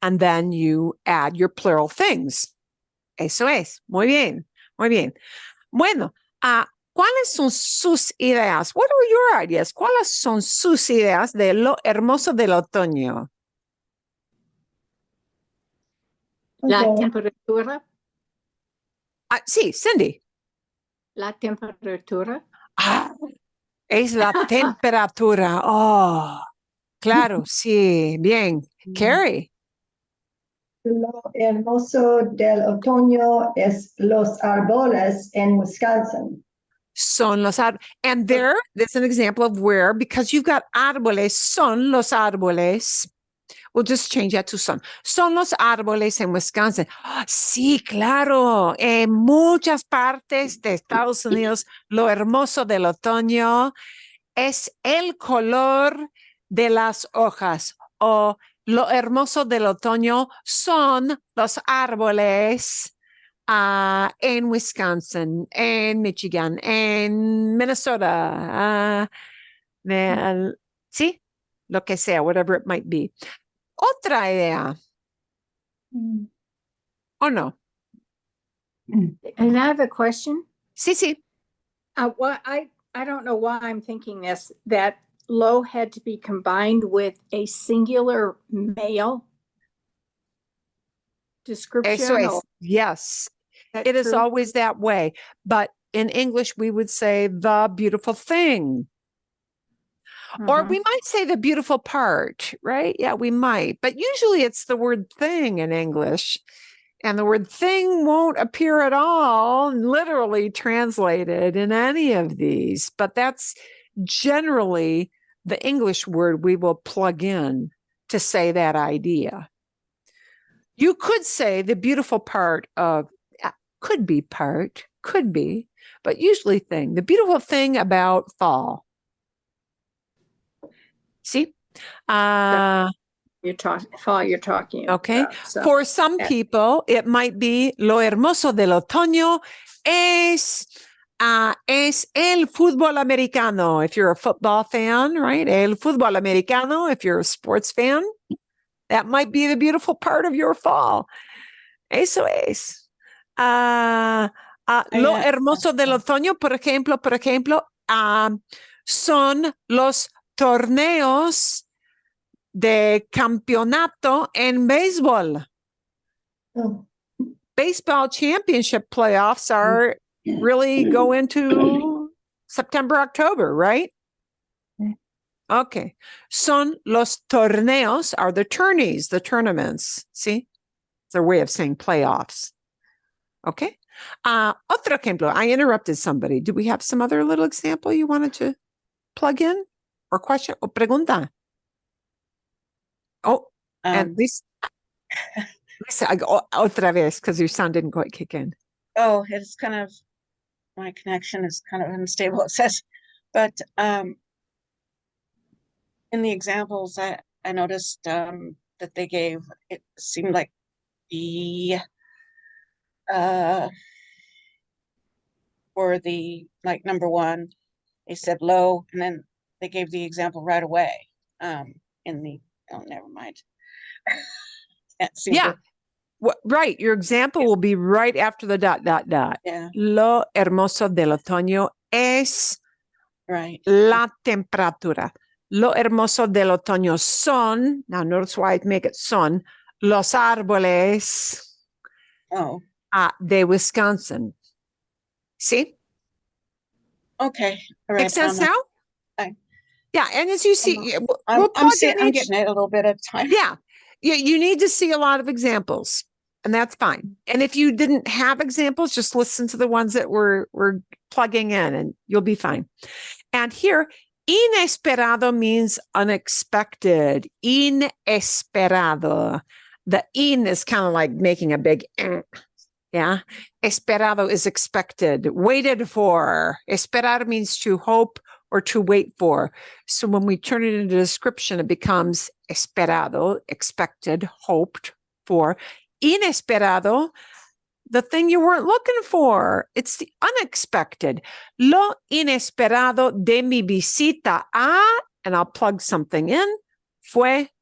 Speaker 1: and then you add your plural things. Eso es. Muy bien. Bueno, ¿cuáles son sus ideas? What are your ideas? ¿Cuáles son sus ideas de lo hermoso del otoño?
Speaker 9: La temperatura.
Speaker 1: Sí, Cindy.
Speaker 9: La temperatura.
Speaker 1: Es la temperatura. Oh, claro, sí, bien. Carrie.
Speaker 10: Lo hermoso del otoño es los árboles en Wisconsin.
Speaker 1: Son los árboles. And there's an example of where, because you've got árboles, son los árboles. We'll just change that to son. Son los árboles en Wisconsin. Sí, claro. En muchas partes de Estados Unidos, lo hermoso del otoño es el color de las hojas, o lo hermoso del otoño son los árboles en Wisconsin, en Michigan, en Minnesota, sí, lo que sea, whatever it might be. Otra idea. ¿O no?
Speaker 9: And I have a question.
Speaker 1: Sí.
Speaker 9: I don't know why I'm thinking this, that lo had to be combined with a singular male. description?
Speaker 1: Eso es.
Speaker 9: or
Speaker 1: Yes,
Speaker 9: is that
Speaker 1: it is
Speaker 9: true?
Speaker 1: always that way. But in English, we would say the beautiful thing. Or
Speaker 9: Mhm.
Speaker 1: we might say the beautiful part, right? Yeah, we might. But usually it's the word thing in English. And the word thing won't appear at all, literally translated in any of these. But that's generally the English word we will plug in to say that idea. You could say the beautiful part of, could be part, could be, but usually thing, the beautiful thing about fall. See?
Speaker 9: You're talking
Speaker 1: Okay.
Speaker 9: about. So,
Speaker 1: For some people, it might be lo hermoso del otoño es el fútbol americano. If you're a football fan, right? El fútbol americano. If you're a sports fan, that might be the beautiful part of your fall. Eso es. Lo hermoso del otoño, por ejemplo, son los torneos de campeonato en béisbol.
Speaker 10: Oh.
Speaker 1: Baseball championship playoffs are really go into September, October, right? Okay. Son los torneos are the tourneys, the tournaments. See? It's their way of saying playoffs. Okay. Otro ejemplo. I interrupted somebody. Do we have some other little example you wanted to plug in or question or pregunta? Oh, and Lisa, I go otra vez because your sound didn't quite kick in.
Speaker 11: Oh, it's kind of, my connection is kind of unstable, it says. But in the examples, I noticed that they gave, it seemed like the for the, like, number one, they said low, and then they gave the example right away in the, oh, never mind. Can't seem
Speaker 1: Yeah.
Speaker 11: to,
Speaker 1: Right. Your example will be right after the ...
Speaker 11: yeah,
Speaker 1: Lo hermoso del otoño es
Speaker 11: right.
Speaker 1: la temperatura. Lo hermoso del otoño son, now notice why I make it son, los árboles
Speaker 11: Oh,
Speaker 1: de Wisconsin. See?
Speaker 11: okay. All right.
Speaker 1: Makes sense now?
Speaker 11: I-
Speaker 1: Yeah. And as you see,
Speaker 11: I'm
Speaker 1: we'll plug in
Speaker 11: I'm
Speaker 1: each.
Speaker 11: getting it a little bit at a time.
Speaker 1: Yeah. You need to see a lot of examples, and that's fine. And if you didn't have examples, just listen to the ones that we're plugging in and you'll be fine. And here, inesperado means unexpected. Inesperado. The in is kind of like making a big yeah. Esperado is expected, waited for. Esperar means to hope or to wait for. So when we turn it into description, it becomes esperado, expected, hoped for. Inesperado, the thing you weren't looking for. It's the unexpected. Lo inesperado de mi visita a, and I'll plug something in,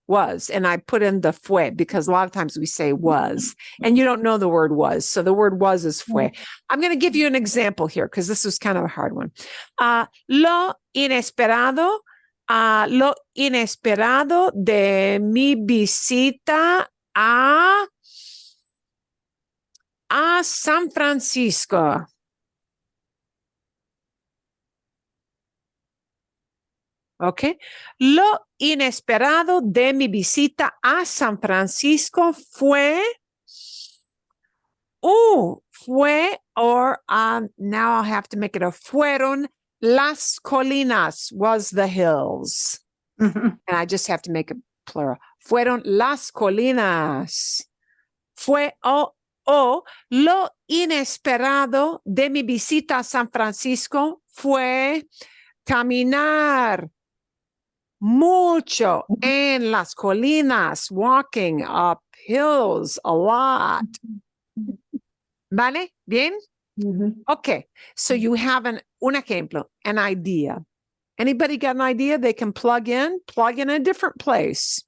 Speaker 1: was. And I put in the fue because a lot of times we say was, and you don't know the word was. So the word was is fue. I'm going to give you an example here because this was kind of a hard one. Lo inesperado de mi visita a San Francisco. Okay. Lo inesperado de mi visita a San Francisco fue, or now I'll have to make it a fueron las colinas, was the hills. And I just have to make it plural. Fueron las colinas. Fue, lo inesperado de mi visita a San Francisco fue caminar mucho en las colinas, walking up hills a lot. ¿Vale? ¿Bien? Okay, so you have un ejemplo, an idea. Anybody got an idea they can plug in a different place?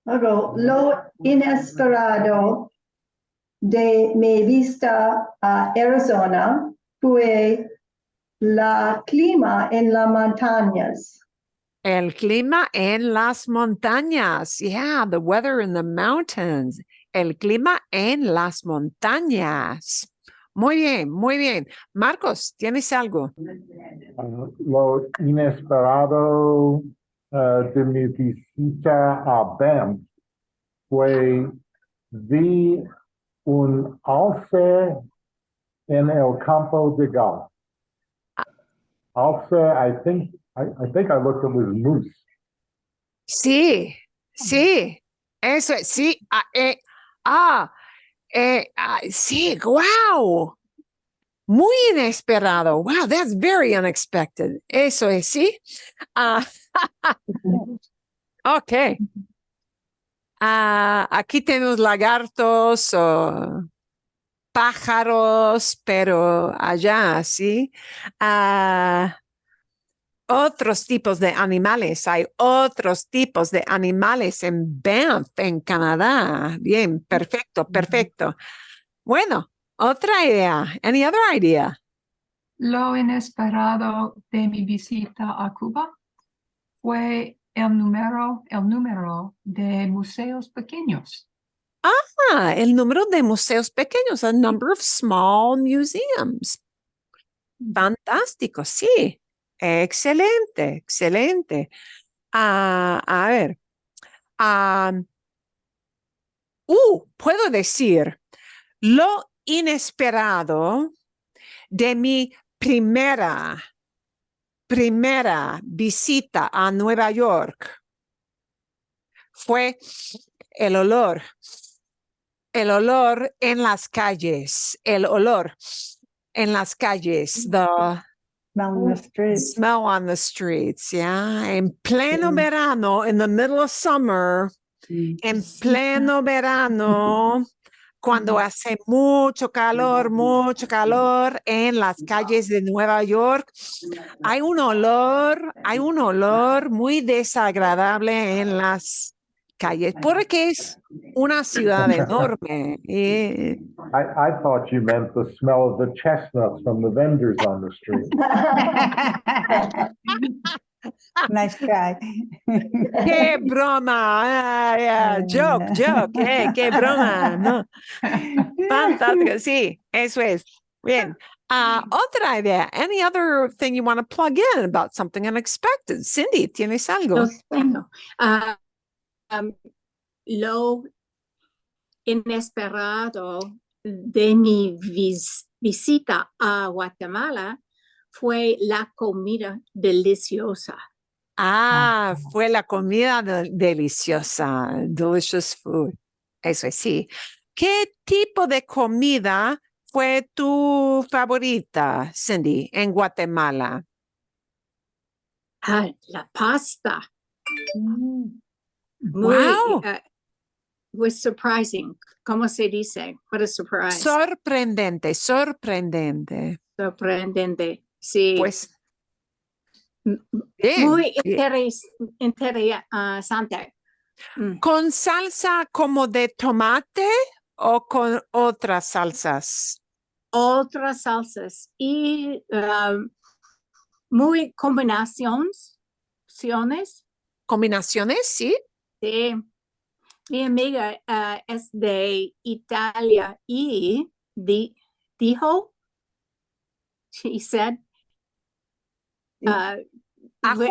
Speaker 10: Luego, lo inesperado de mi vista a Arizona fue la clima en las montañas.
Speaker 1: El clima en las montañas. Yeah, the weather in the mountains. El clima en las montañas. Muy bien, muy bien. Marcos, ¿tienes algo?
Speaker 7: Lo inesperado de mi visita a Banff fue vi un alce en el campo de golf. Alce, I think I looked, it was moose.
Speaker 1: Sí, sí, eso es, sí, sí, wow, muy inesperado. Wow, that's very unexpected. Eso es, sí. Ah, ok. Aquí tenemos lagartos o pájaros, pero allá, sí. Otros tipos de animales. Hay otros tipos de animales en Banff, en Canadá. Bien, perfecto, perfecto. Bueno, otra idea. Any other idea?
Speaker 8: Lo inesperado de mi visita a Cuba fue el número de museos pequeños.
Speaker 1: El número de museos pequeños, a number of small museums. Fantástico, sí. Excelente, excelente. A ver. Puedo decir lo inesperado de mi primera visita a Nueva York fue el olor en las calles, el olor en las calles, the
Speaker 10: Smell on the streets.
Speaker 1: smell on the streets, yeah. En pleno verano, in the middle of summer, en pleno verano, cuando hace mucho calor en las calles de Nueva York, hay un olor muy desagradable en las calles, porque es una ciudad enorme.
Speaker 7: I thought you meant the smell of the chestnuts from the vendors on the street.
Speaker 10: Nice try.
Speaker 1: ¡Qué broma! Joke, qué broma, ¿no? Fantástico, sí, eso es. Bien. Otra idea. Any other thing you want to plug in about something unexpected? Cindy, ¿tienes algo?
Speaker 9: Lo tengo. Lo inesperado de mi visita a Guatemala fue la comida deliciosa.
Speaker 1: Fue la comida deliciosa, delicious food. Eso es, sí. ¿Qué tipo de comida fue tu favorita, Cindy, en Guatemala?
Speaker 9: La pasta.
Speaker 1: Wow.
Speaker 9: Was surprising. ¿Cómo se dice? What a surprise.
Speaker 1: Sorprendente.
Speaker 9: Sorprendente. Sí.
Speaker 1: Pues, bien.
Speaker 9: Muy interesante.
Speaker 1: ¿Con salsa como de tomate o con otras salsas?
Speaker 9: Otras salsas y muy combinaciones.
Speaker 1: ¿Combinaciones? Sí.
Speaker 9: Sí. Mi amiga es de Italia y dijo, she said,
Speaker 1: ¿Ajo?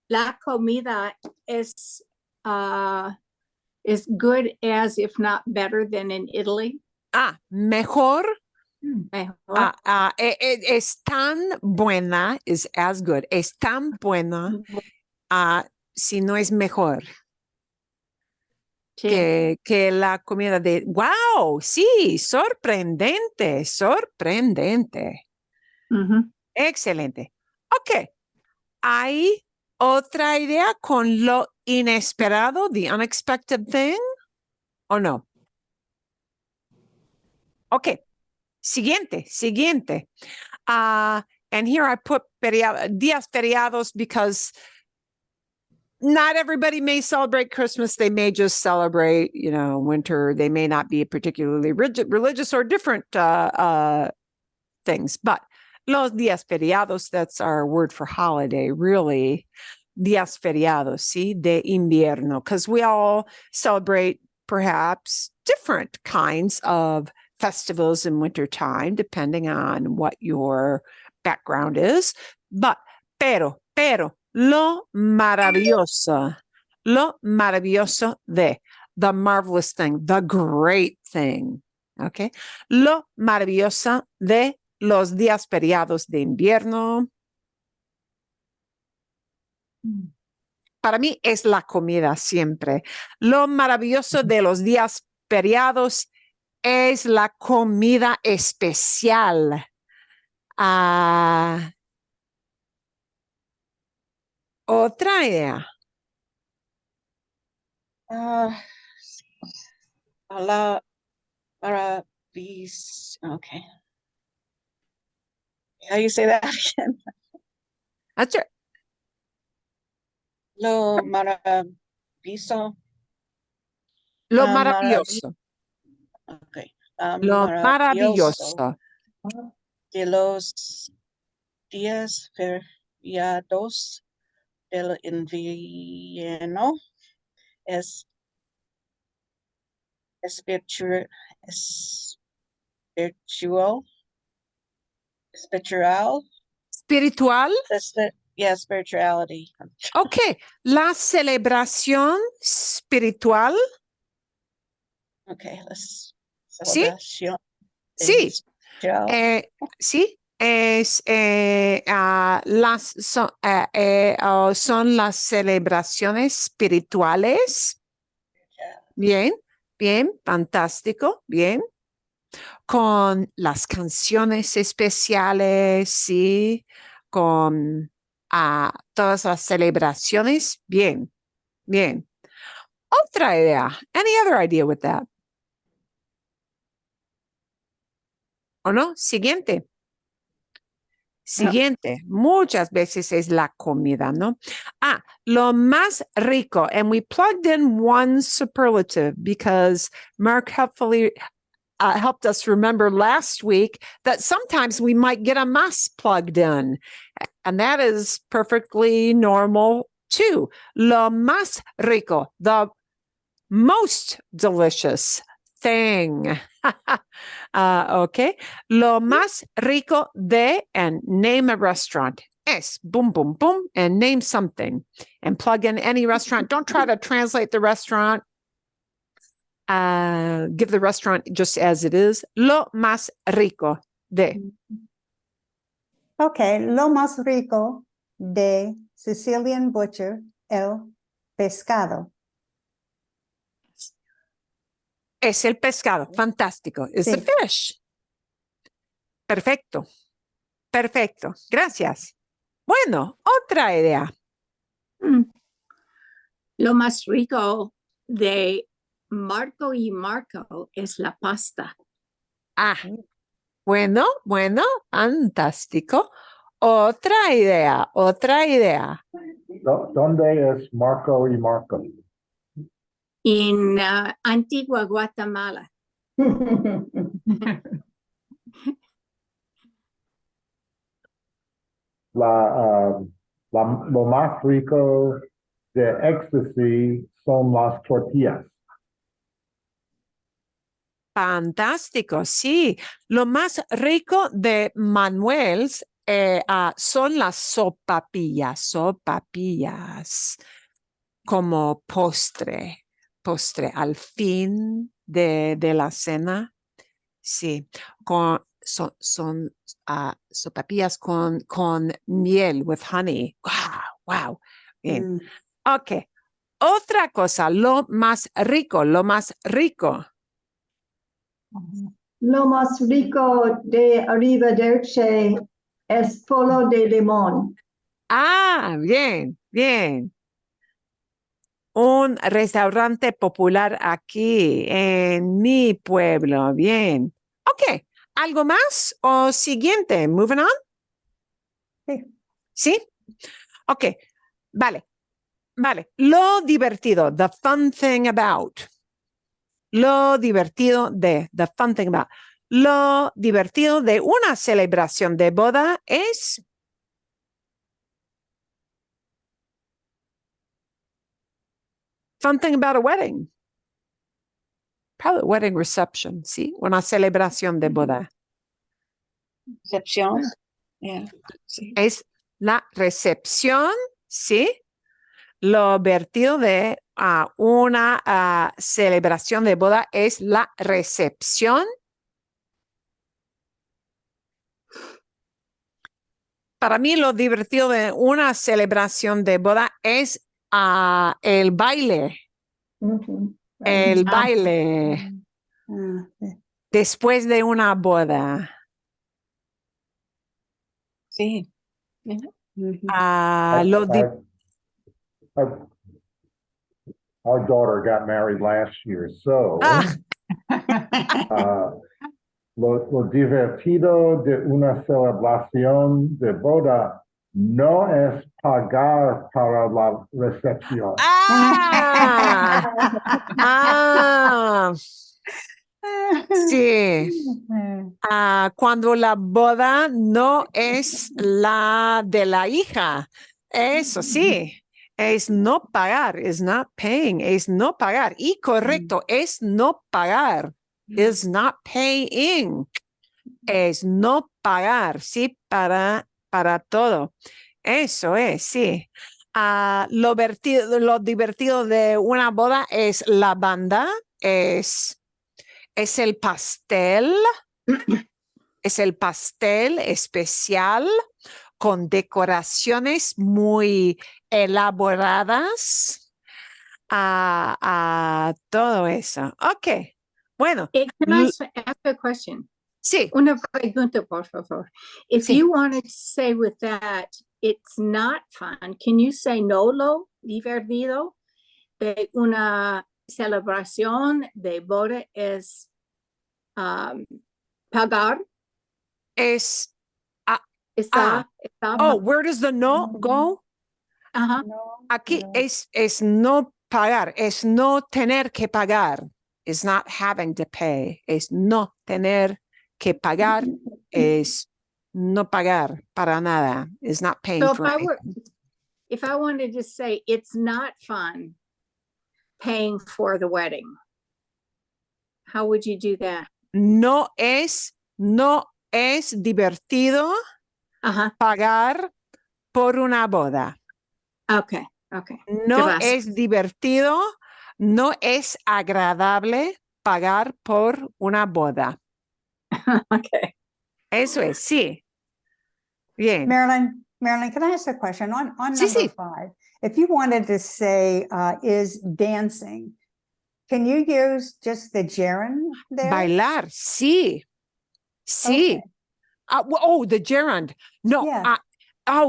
Speaker 9: la comida is as good as, if not better than in Italy.
Speaker 1: Mejor.
Speaker 9: Mejor.
Speaker 1: Es tan buena, is as good, es tan buena, si no es mejor
Speaker 9: Sí.
Speaker 1: que la comida de, wow, sí, sorprendente. Excelente. Ok, ¿hay otra idea con lo inesperado, the unexpected thing, o no? Ok, siguiente. And here I put días feriados because not everybody may celebrate Christmas. They may just celebrate, winter. They may not be particularly religious or different things. But los días feriados, that's our word for holiday, really. días feriados, ¿sí? De invierno, because we all celebrate perhaps different kinds of festivals in wintertime, depending on what your background is. Pero, lo maravilloso de, the marvelous thing, the great thing, okay? Lo maravilloso de los días feriados de invierno. Para mí es la comida siempre. Lo maravilloso de los días feriados es la comida especial. Otra idea.
Speaker 11: La maravis. Okay. How do you say that again?
Speaker 1: That's it.
Speaker 11: Lo maravilloso.
Speaker 1: Lo maravilloso.
Speaker 11: Okay.
Speaker 1: Lo maravilloso
Speaker 11: de los días feriados del invierno es spiritual.
Speaker 1: Espiritual.
Speaker 11: Yeah, spirituality.
Speaker 1: Okay. La celebración espiritual.
Speaker 11: Okay, let's
Speaker 1: ¿Sí?
Speaker 11: celebración.
Speaker 1: Sí. Sí. Son las celebraciones espirituales. Bien, fantástico, bien. Con las canciones especiales, sí, con todas las celebraciones, bien. Otra idea. Any other idea with that? ¿O no? Siguiente. Muchas veces es la comida, ¿no? Lo más rico. And we plugged in one superlative because Mark helpfully helped us remember last week that sometimes we might get a más plugged in. And that is perfectly normal too. Lo más rico, the most delicious thing. Okay. Lo más rico de, and name a restaurant. Es, boom, boom, boom, and name something. And plug in any restaurant. Don't try to translate the restaurant. Give the restaurant just as it is. Lo más rico de.
Speaker 10: Okay, lo más rico de Sicilian Butcher, el pescado.
Speaker 1: Es el pescado. Fantástico. It's the fish. Perfecto. Gracias. Bueno, otra idea.
Speaker 9: Lo más rico de Marco y Marco es la pasta.
Speaker 1: Bueno, fantástico. Otra idea.
Speaker 7: ¿Dónde es Marco y Marco?
Speaker 9: En Antigua Guatemala.
Speaker 7: Lo más rico de Ecstasy son las tortillas.
Speaker 1: Fantástico, sí. Lo más rico de Manuel's son las sopapillas, como postre al fin de la cena. Sí, son sopapillas con miel, with honey. Wow. Bien. Ok. Otra cosa, lo más rico.
Speaker 12: Lo más rico de Arrivederci es pollo de limón.
Speaker 1: Bien. Un restaurante popular aquí en mi pueblo. Bien. Ok. ¿Algo más o siguiente? Moving on. ¿Sí? Ok. Vale. Lo divertido. The fun thing about. Lo divertido de. The fun thing about. Lo divertido de una celebración de boda es Fun thing about a wedding. Probably wedding reception, ¿sí? Una celebración de boda.
Speaker 11: Recepción. Yeah. Sí.
Speaker 1: Es la recepción, ¿sí? Lo vertido de una celebración de boda es la recepción. Para mí lo divertido de una celebración de boda es el baile. El baile después de una boda.
Speaker 11: Sí.
Speaker 7: Our daughter got married last year, so lo divertido de una celebración de boda no es pagar para la recepción.
Speaker 1: Sí. Cuando la boda no es la de la hija. Eso sí. Es no pagar. Is not paying. Es no pagar. Y correcto. Es no pagar. Is not paying. Es no pagar. Sí, para todo. Eso es, sí. Lo divertido de una boda es la banda, es el pastel, es el pastel especial con decoraciones muy elaboradas, todo eso. Ok, bueno.
Speaker 9: Can I ask a question?
Speaker 1: Sí.
Speaker 9: Una pregunta, por favor. If
Speaker 1: Sí.
Speaker 9: you wanted to say with that, it's not fun, can you say no lo divertido de una celebración de boda es pagar?
Speaker 1: Es
Speaker 9: Está
Speaker 1: where does the no go? Aquí es no pagar, es no tener que pagar. Is not having to pay. Es no tener que pagar. Es no pagar para nada. Is not paying
Speaker 9: So
Speaker 1: for anything.
Speaker 9: if I wanted to say it's not fun paying for the wedding, how would you do that?
Speaker 1: No es divertido pagar por una boda.
Speaker 9: Okay.
Speaker 1: No es divertido, no es agradable pagar por una boda.
Speaker 9: Okay.
Speaker 1: Eso es, sí. Bien.
Speaker 10: Marilyn, can I ask a question? On
Speaker 1: Sí,
Speaker 10: number
Speaker 1: sí.
Speaker 10: 5, if you wanted to say is dancing, can you use just the gerund there?
Speaker 1: Bailar, sí. Sí.
Speaker 10: Okay.
Speaker 1: The gerund. No.
Speaker 10: Yeah.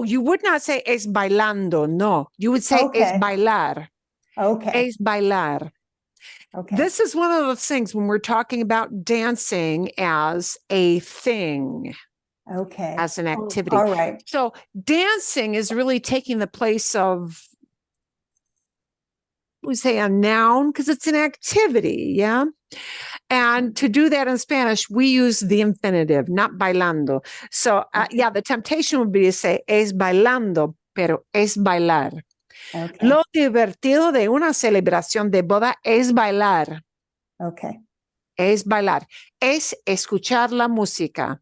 Speaker 1: You would not say es bailando. No. You would say es
Speaker 10: Okay.
Speaker 1: bailar.
Speaker 10: Okay.
Speaker 1: Es bailar.
Speaker 10: Okay.
Speaker 1: This is one of those things when we're talking about dancing as a thing.
Speaker 10: Okay.
Speaker 1: As an activity.
Speaker 10: All right.
Speaker 1: So dancing is really taking the place of, we say a noun because it's an activity. Yeah. And to do that in Spanish, we use the infinitive, not bailando. So the temptation would be to say es bailando, pero es bailar.
Speaker 10: Okay.
Speaker 1: Lo divertido de una celebración de boda es bailar.
Speaker 10: Okay.
Speaker 1: Es bailar. Es escuchar la música.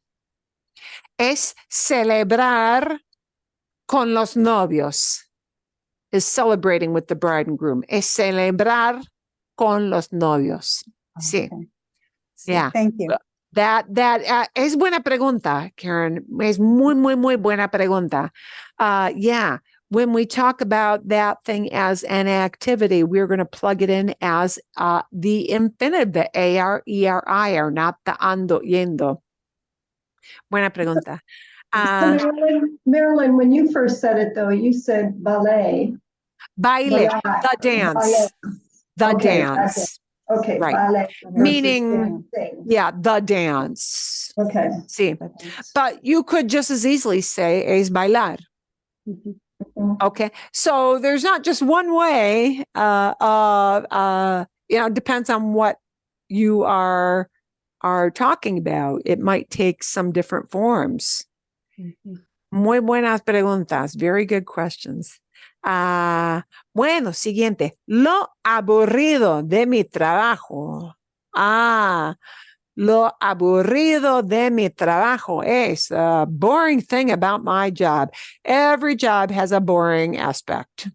Speaker 1: Es celebrar con los novios. Is celebrating with the bride and groom. Es celebrar con los novios. Sí.
Speaker 10: Okay.
Speaker 1: Yeah.
Speaker 10: Thank you.
Speaker 1: That es buena pregunta, Karen. Es muy, muy, muy buena pregunta. When we talk about that thing as an activity, we're going to plug it in as the infinitive, the A-R-E-R-I, or not the ando, yendo. Buena pregunta.
Speaker 12: Marilyn, when you first said it, though, you said ballet.
Speaker 1: Baile, the dance. The
Speaker 12: Okay,
Speaker 1: dance.
Speaker 12: Okay,
Speaker 1: Right.
Speaker 12: ballet.
Speaker 1: Meaning,
Speaker 12: dancing.
Speaker 1: the dance.
Speaker 12: Okay.
Speaker 1: Sí. But you could just as easily say es bailar. Okay. So there's not just one way. Depends on what you are talking about. It might take some different forms. Muy buenas preguntas. Very good questions. Bueno, siguiente. Lo aburrido de mi trabajo. Lo aburrido de mi trabajo es a boring thing about my job. Every job has a boring aspect.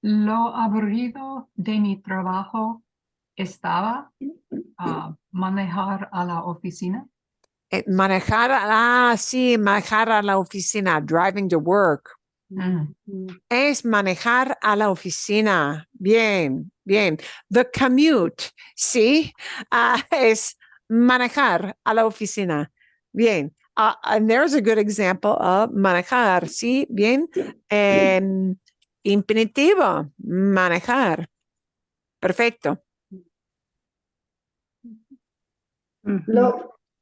Speaker 8: Lo aburrido de mi trabajo estaba manejar a la oficina.
Speaker 1: Manejar, sí, manejar a la oficina, driving to work. Es manejar a la oficina. Bien, bien. The commute, sí, es manejar a la oficina. Bien. And there's a good example of manejar, sí, bien. Infinitivo, manejar. Perfecto.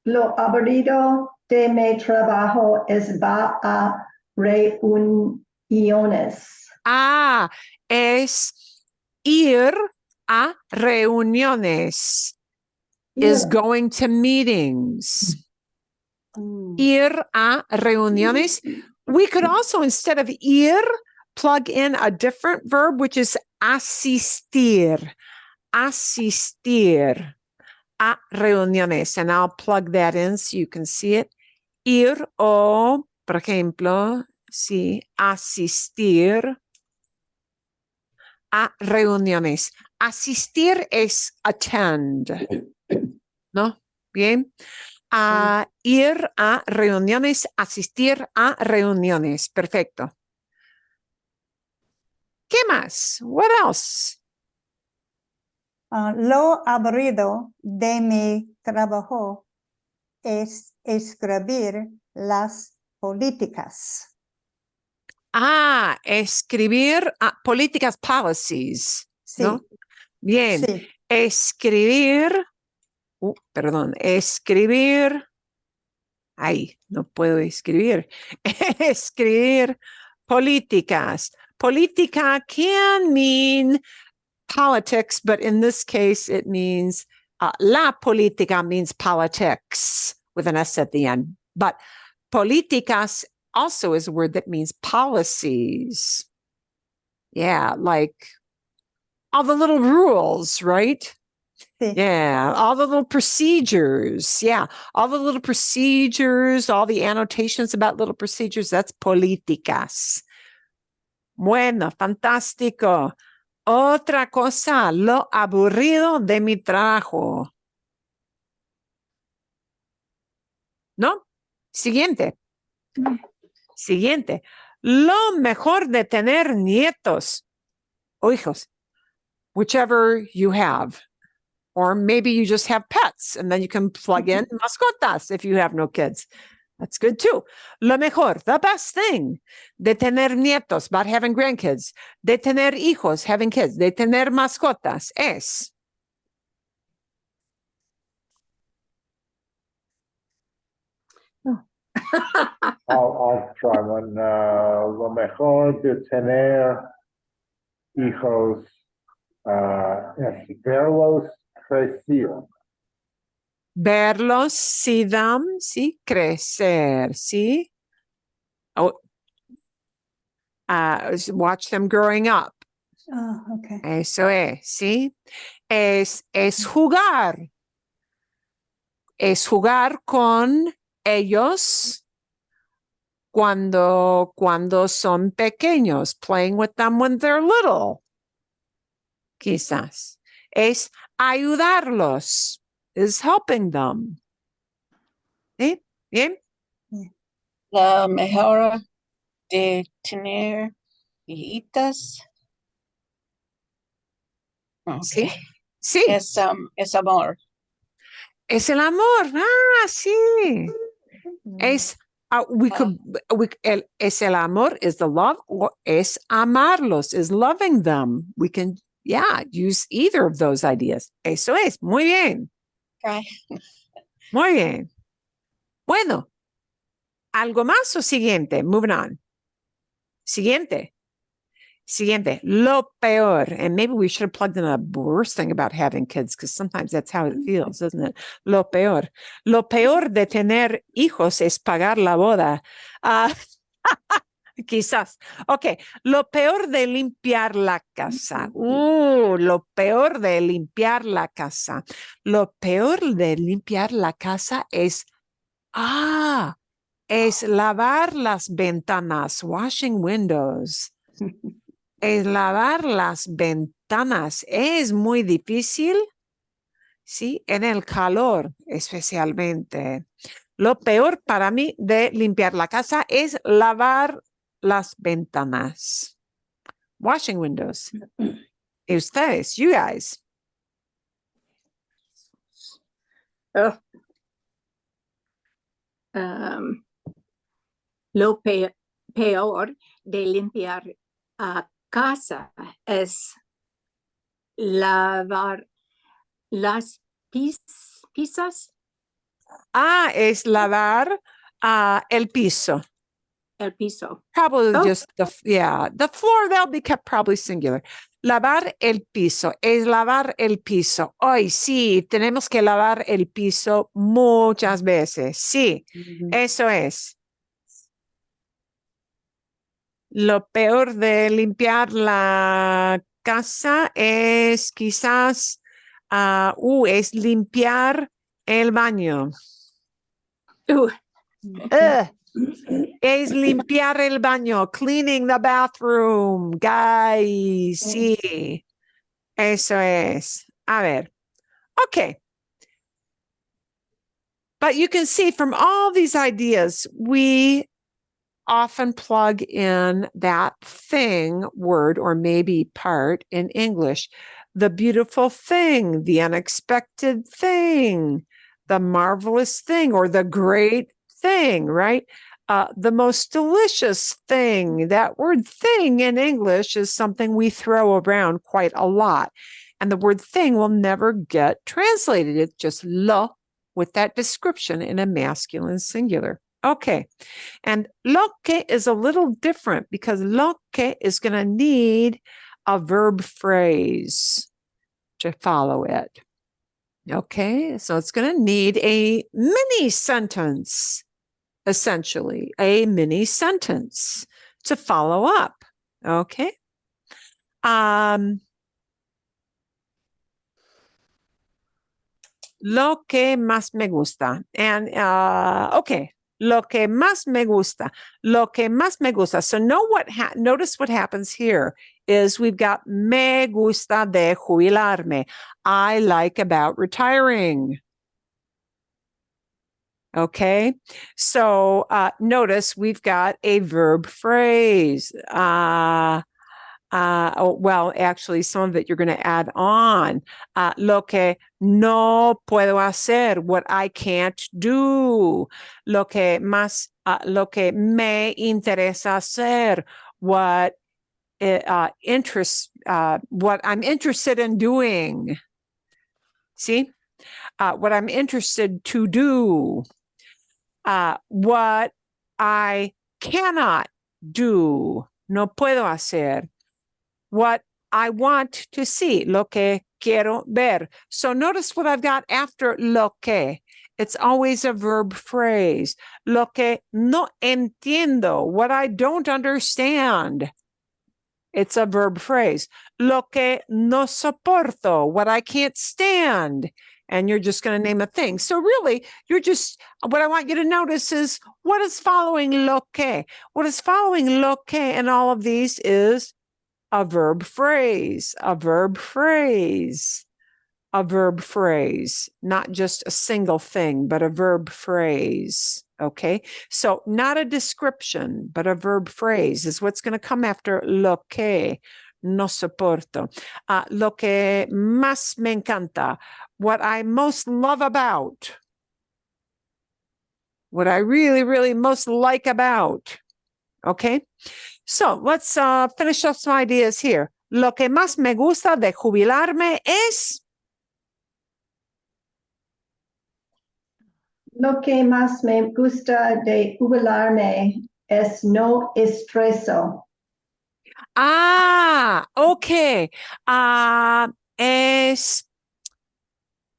Speaker 12: Lo aburrido de mi trabajo es va a reuniones.
Speaker 1: Es ir a reuniones. Is going to meetings. Ir a reuniones. We could also, instead of ir, plug in a different verb, which is asistir. Asistir a reuniones. And I'll plug that in so you can see it. Ir o, por ejemplo, sí, asistir a reuniones. Asistir es attend, ¿no? Bien. Ir a reuniones, asistir a reuniones. Perfecto. ¿Qué más? What else?
Speaker 10: Lo aburrido de mi trabajo es escribir las políticas.
Speaker 1: Escribir políticas, policies,
Speaker 10: Sí.
Speaker 1: ¿no? Bien.
Speaker 10: Sí.
Speaker 1: Escribir, escribir. Ay, no puedo escribir. Escribir políticas. Política can mean politics, but in this case, it means la política means politics with an S at the end. But políticas also is a word that means policies. Yeah, like all the little rules, right?
Speaker 10: Sí.
Speaker 1: Yeah, all the little procedures. Yeah, all the little procedures, all the annotations about little procedures, that's políticas. Bueno, fantástico. Otra cosa, lo aburrido de mi trabajo. ¿No? Siguiente. Siguiente. Lo mejor de tener nietos o hijos, whichever you have. Or maybe you just have pets and then you can plug in mascotas if you have no kids. That's good too. Lo mejor, the best thing de tener nietos, about having grandkids, de tener hijos, having kids, de tener mascotas es.
Speaker 7: I'll try one. Lo mejor de tener hijos es verlos crecer.
Speaker 1: Verlos, see them, sí, crecer, sí. Oh, watch them growing up.
Speaker 10: Oh, okay.
Speaker 1: Eso es, sí. Es jugar. Es jugar con ellos cuando son pequeños, playing with them when they're little. Quizás. Es ayudarlos. Is helping them. ¿Sí? ¿Bien?
Speaker 11: La mejor de tener hijitas.
Speaker 1: Sí.
Speaker 11: Okay.
Speaker 1: Sí.
Speaker 11: Es amor.
Speaker 1: Es el amor. Sí. Es, es el amor, is the love, or es amarlos, is loving them. We can, use either of those ideas. Eso es. Muy bien.
Speaker 11: Okay.
Speaker 1: Muy bien. Bueno, ¿algo más o siguiente? Moving on. Siguiente. Siguiente. Lo peor. And maybe we should have plugged in a worst thing about having kids, because sometimes that's how it feels, isn't it? Lo peor. Lo peor de tener hijos es pagar la boda. Quizás. Ok, lo peor de limpiar la casa. Lo peor de limpiar la casa. Lo peor de limpiar la casa es lavar las ventanas, washing windows. Es lavar las ventanas. Es muy difícil, ¿sí? En el calor, especialmente. Lo peor para mí de limpiar la casa es lavar las ventanas. Washing windows. Y ustedes, you guys.
Speaker 9: Oh. Lo peor de limpiar casa es lavar las pizzas.
Speaker 1: Es lavar el piso.
Speaker 9: El piso.
Speaker 1: Probably just the floor, that'll be kept probably singular. Lavar el piso, es lavar el piso. Hoy sí, tenemos que lavar el piso muchas veces. Sí, eso es. Lo peor de limpiar la casa es quizás, es limpiar el baño. Es limpiar el baño, cleaning the bathroom, guys. Sí, eso es. A ver, okay. But you can see from all these ideas, we often plug in that thing word or maybe part in English. The beautiful thing, the unexpected thing, the marvelous thing, or the great thing, right? The most delicious thing. That word thing in English is something we throw around quite a lot. And the word thing will never get translated. It's just lo with that description in a masculine singular. Okay. And lo que is a little different because lo que is going to need a verb phrase to follow it. Okay. So it's going to need a mini sentence, essentially, a mini sentence to follow up. Okay. Lo que más me gusta. And, okay. Lo que más me gusta. Lo que más me gusta. So notice what happens here is we've got me gusta de jubilarme. I like about retiring. Okay. So notice we've got a verb phrase. Well, actually, some of it you're going to add on. Lo que no puedo hacer, what I can't do. Lo que me interesa hacer, what I'm interested in doing. See? What I'm interested to do. What I cannot do. No puedo hacer. What I want to see, lo que quiero ver. So notice what I've got after lo que. It's always a verb phrase. Lo que no entiendo, what I don't understand. It's a verb phrase. Lo que no soporto, what I can't stand. And you're just going to name a thing. So really, what I want you to notice is what is following lo que. What is following lo que in all of these is a verb phrase, a verb phrase, a verb phrase, not just a single thing, but a verb phrase. Okay. So not a description, but a verb phrase is what's going to come after lo que no soporto. Lo que más me encanta, what I most love about, what I really, really most like about. Okay. So let's finish up some ideas here. Lo que más me gusta de jubilarme es.
Speaker 12: Lo que más me gusta de jubilarme es no estreso.
Speaker 1: Okay. Es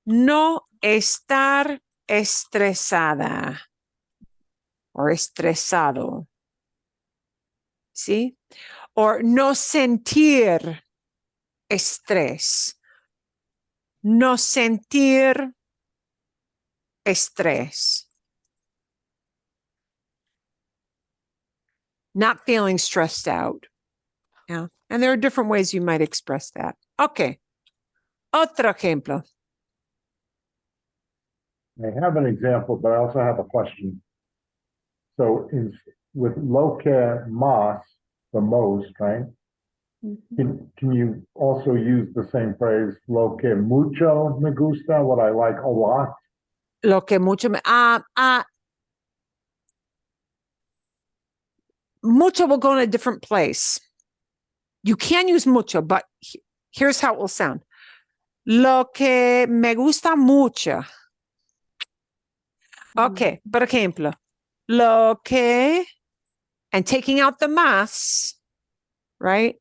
Speaker 1: no estar estresada o estresado. ¿sí? O no sentir estrés. No sentir estrés. Not feeling stressed out. Yeah. And there are different ways you might express that. Okay. Otro ejemplo.
Speaker 7: I have an example, but I also have a question. So with lo que más, the most, right? Can you also use the same phrase, lo que mucho me gusta, what I like a lot?
Speaker 1: Lo que mucho me... mucho will go in a different place. You can use mucho, but here's how it will sound. Lo que me gusta mucho. Okay, por ejemplo, lo que, and taking out the más, right?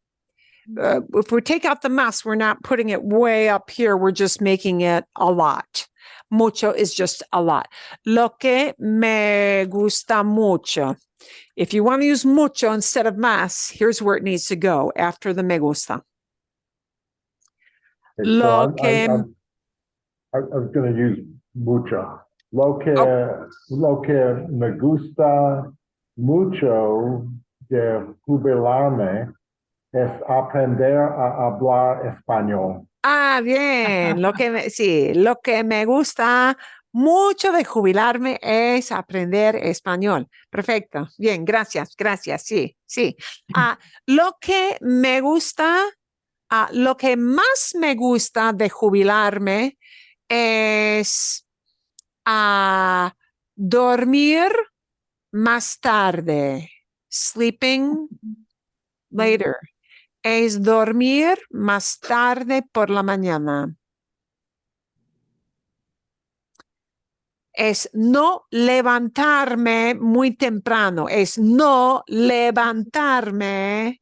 Speaker 1: If we take out the más, we're not putting it way up here. We're just making it a lot. Mucho is just a lot. Lo que me gusta mucho. If you want to use mucho instead of más, here's where it needs to go after the me gusta.
Speaker 7: Okay,
Speaker 1: Lo
Speaker 7: so
Speaker 1: que...
Speaker 7: I was going to use mucho. Lo que me gusta mucho de jubilarme es aprender a hablar español.
Speaker 1: Bien. Lo que me gusta mucho de jubilarme es aprender español. Perfecto. Bien, gracias, sí. Lo que me gusta, lo que más me gusta de jubilarme es dormir más tarde. Sleeping later. Es dormir más tarde por la mañana. Es no levantarme muy temprano. Es no levantarme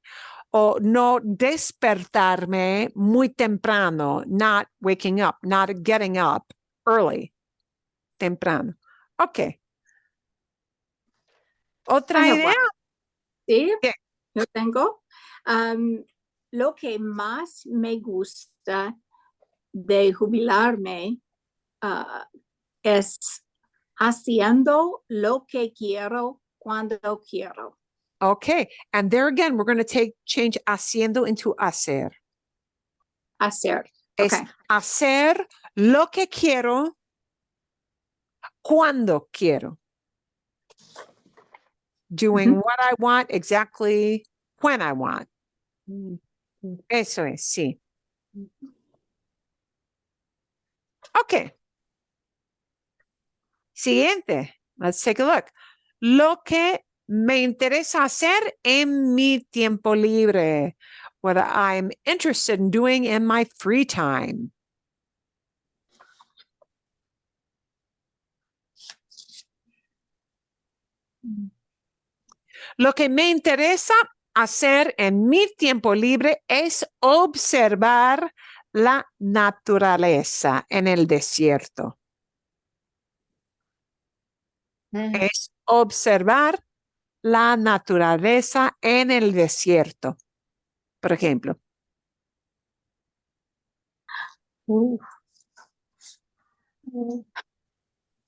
Speaker 1: o no despertarme muy temprano. Not waking up, not getting up early. Temprano. Ok. ¿Otra idea?
Speaker 9: Sí,
Speaker 1: ¿Qué?
Speaker 9: yo tengo. Lo que más me gusta de jubilarme es haciendo lo que quiero cuando quiero.
Speaker 1: Okay. And there again, we're going to change haciendo into hacer.
Speaker 9: Hacer.
Speaker 1: Es
Speaker 9: Okay.
Speaker 1: hacer lo que quiero cuando quiero. Doing what I want exactly when I want. Eso es, sí. Ok. Siguiente. Let's take a look. Lo que me interesa hacer en mi tiempo libre. What I'm interested in doing in my free time. Lo que me interesa hacer en mi tiempo libre es observar la naturaleza en el desierto. Es observar la naturaleza en el desierto. Por ejemplo.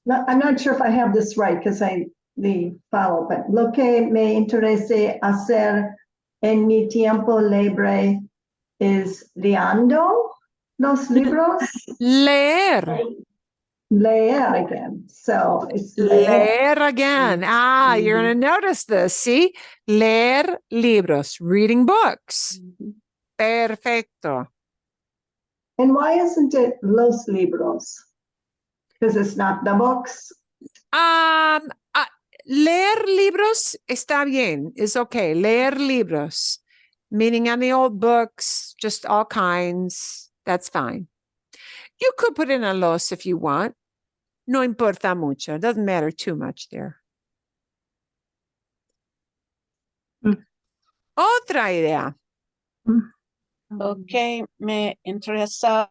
Speaker 12: I'm not sure if I have this right because the follow, but lo que me interese hacer en mi tiempo libre es leyendo los libros.
Speaker 1: Leer.
Speaker 12: Leer again. So it's
Speaker 1: Leer again. You're going to notice this. See? Leer libros. Reading books. Perfecto.
Speaker 12: And why isn't it los libros? Because it's not the books.
Speaker 1: Leer libros está bien. It's okay. Leer libros. Meaning any old books, just all kinds. That's fine. You could put in a los if you want. No importa mucho. It doesn't matter too much there. Otra idea.
Speaker 11: Ok, me interesa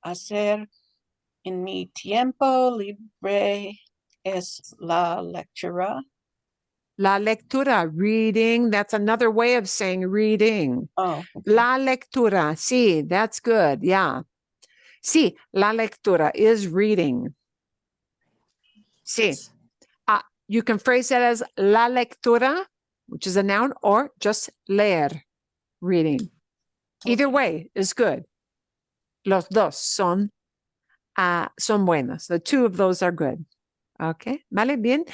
Speaker 11: hacer en mi tiempo libre es la lectura.
Speaker 1: La lectura, reading. That's another way of saying reading.
Speaker 11: Oh,
Speaker 1: La lectura. Sí, that's good. Yeah. Sí, la lectura is reading. Sí. You can phrase it as la lectura, which is a noun, or just leer, reading. Either way is good. Los dos son buenos. The two of those are good. Okay, vale, bien.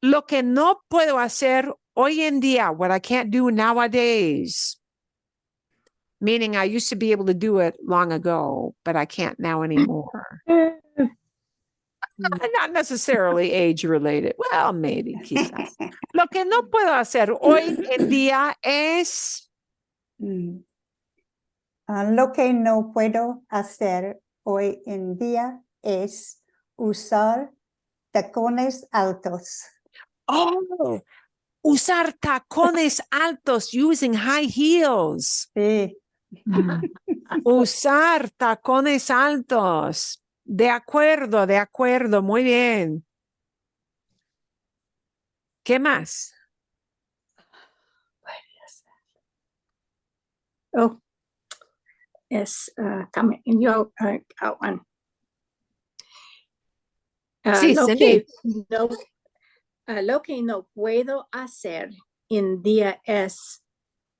Speaker 1: Lo que no puedo hacer hoy en día, what I can't do nowadays. Meaning I used to be able to do it long ago, but I can't now anymore. Not necessarily age related. Well, maybe, quizás. Lo que no puedo hacer hoy en día es
Speaker 10: Lo que no puedo hacer hoy en día es usar tacones altos.
Speaker 1: oh, usar tacones altos, using high heels.
Speaker 10: Sí.
Speaker 1: Usar tacones altos. De acuerdo, muy bien. ¿Qué más?
Speaker 9: Oh, es, yo, got one.
Speaker 1: Sí, Cindy.
Speaker 9: Lo que no puedo hacer en día es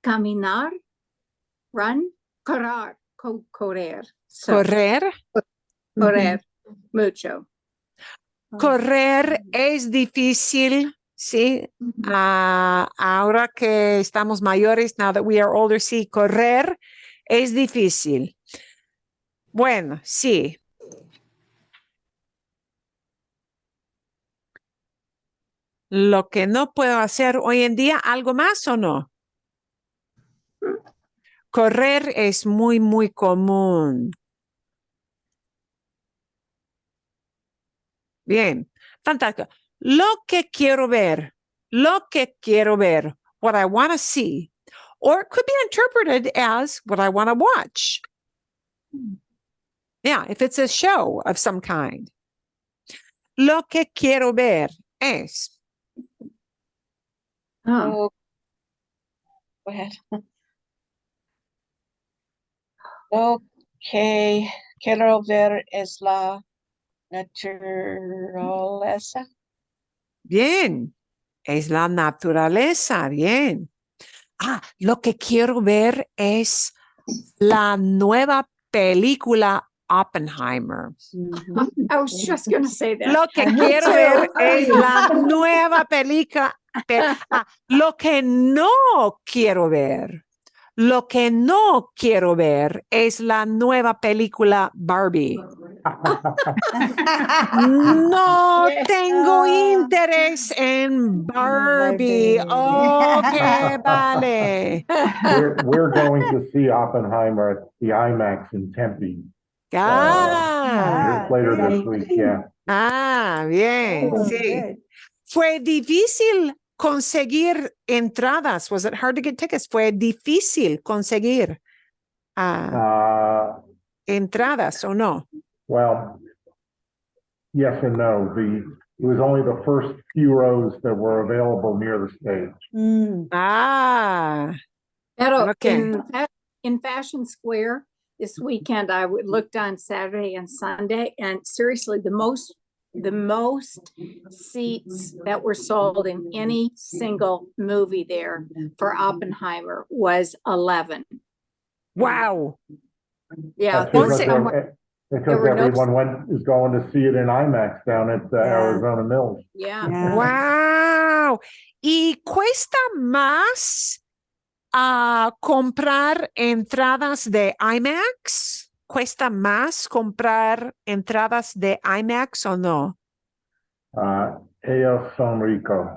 Speaker 9: caminar, run, correr. So,
Speaker 1: Correr.
Speaker 9: correr mucho.
Speaker 1: Correr es difícil, sí. Ahora que estamos mayores, now that we are older, sí, correr es difícil. Bueno, sí. Lo que no puedo hacer hoy en día, ¿algo más o no? Correr es muy, muy común. Bien, fantástico. Lo que quiero ver, what I want to see, or it could be interpreted as what I want to watch. Yeah, if it's a show of some kind. Lo que quiero ver es.
Speaker 11: go ahead. Lo que quiero ver es la naturaleza.
Speaker 1: Bien, es la naturaleza, bien. Lo que quiero ver es la nueva película Oppenheimer.
Speaker 9: I was just going to say that.
Speaker 1: Lo que quiero ver es la nueva película. Lo que no quiero ver. Lo que no quiero ver es la nueva película Barbie. No tengo interés en Barbie. Okay, vale.
Speaker 7: We're going to see Oppenheimer at the IMAX in Tempe. Later this week, yeah.
Speaker 1: Bien, sí. Fue difícil conseguir entradas. Was it hard to get tickets? Fue difícil conseguir entradas o no?
Speaker 7: Well, yes and no. It was only the first few rows that were available near the stage.
Speaker 9: Pero
Speaker 1: Okay.
Speaker 9: in Fashion Square this weekend, I looked on Saturday and Sunday, and seriously, the most seats that were sold in any single movie there for Oppenheimer was 11.
Speaker 1: Wow.
Speaker 9: Yeah.
Speaker 7: That's because everyone is going to see it in IMAX down at Arizona Mills.
Speaker 9: Yeah.
Speaker 1: Wow. ¿Y cuesta más comprar entradas de IMAX? ¿Cuesta más comprar entradas de IMAX o no?
Speaker 7: Ellos son ricos.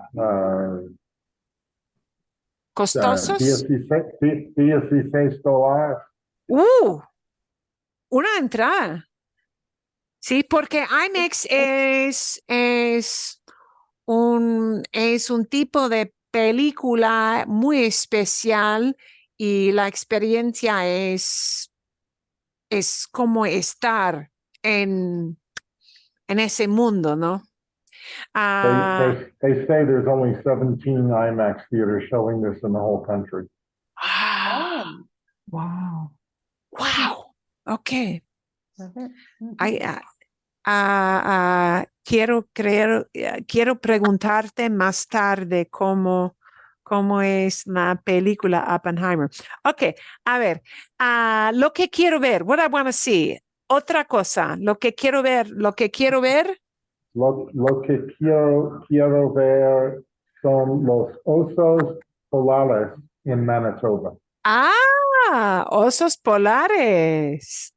Speaker 1: ¿Costosos?
Speaker 7: $16.
Speaker 1: Una entrada. Sí, porque IMAX es un tipo de película muy especial y la experiencia es como estar en ese mundo, ¿no?
Speaker 7: They say there's only 17 IMAX theaters showing this in the whole country.
Speaker 8: Wow.
Speaker 1: Wow. Okay.
Speaker 10: Mhm.
Speaker 1: Quiero preguntarte más tarde cómo es la película Oppenheimer. Ok, a ver, lo que quiero ver, what I want to see. Otra cosa, lo que quiero ver.
Speaker 7: Lo que quiero ver son los osos polares en Manitoba.
Speaker 1: Osos polares.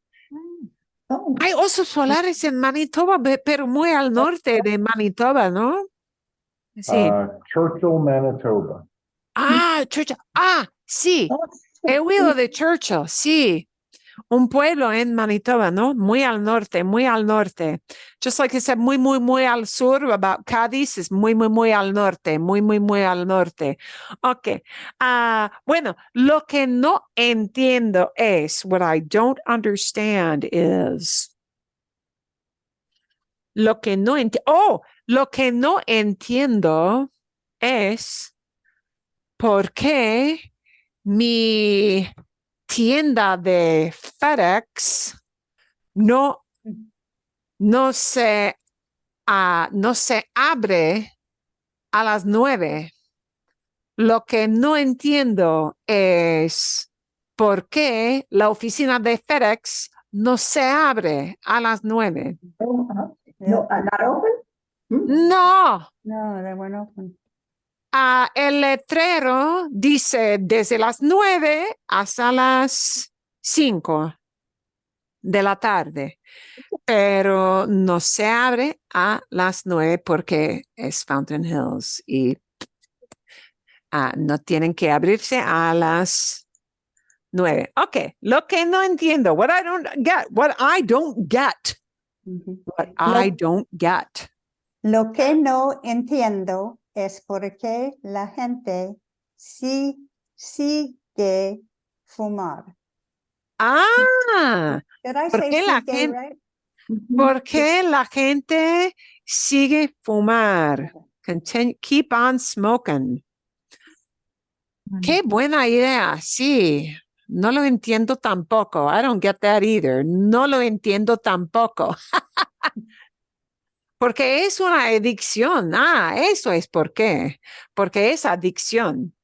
Speaker 12: Oh,
Speaker 1: Hay osos polares en Manitoba, pero muy al norte de Manitoba, ¿no? Sí.
Speaker 7: Churchill, Manitoba.
Speaker 1: Churchill. Sí.
Speaker 12: oh,
Speaker 1: He oído de Churchill, sí. Un pueblo en Manitoba, ¿no? Muy al norte, muy al norte. Just like I said, muy, muy, muy al sur, about Cádiz is muy, muy, muy al norte, muy, muy, muy al norte. Ok. Bueno, lo que no entiendo es, what I don't understand is, lo que no entiendo es por qué mi tienda de FedEx no se abre a las 9. Lo que no entiendo es por qué la oficina de FedEx no se abre a las 9.
Speaker 12: oh, no, not open?
Speaker 1: No.
Speaker 10: No, they weren't open.
Speaker 1: El letrero dice desde las 9 hasta las 5 de la tarde, pero no se abre a las 9 porque es Fountain Hills y no tienen que abrirse a las 9. Ok, lo que no entiendo, what I don't get.
Speaker 10: Lo que no entiendo es por qué la gente sigue fumar. Did I
Speaker 1: ¿por
Speaker 10: say
Speaker 1: qué la
Speaker 10: sigue
Speaker 1: gente,
Speaker 10: right?
Speaker 1: por qué la gente sigue fumar? Keep on smoking. Qué buena idea, sí. No lo entiendo tampoco. I don't get that either. No lo entiendo tampoco. Porque es una adicción. Eso es por qué. Porque es adicción.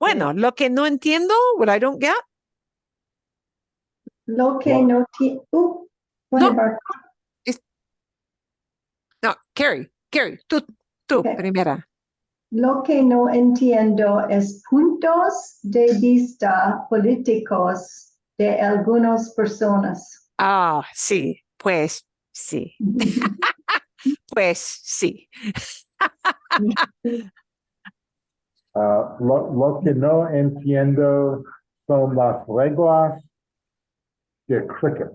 Speaker 1: Bueno, lo que no entiendo, what I don't get.
Speaker 12: Lo que no ti- go ahead, Bart.
Speaker 1: No, Carrie, tú
Speaker 12: Okay.
Speaker 1: primera.
Speaker 12: Lo que no entiendo es puntos de vista políticos de algunas personas.
Speaker 1: Sí, pues sí. Pues sí.
Speaker 7: Lo que no entiendo son las reglas de cricket.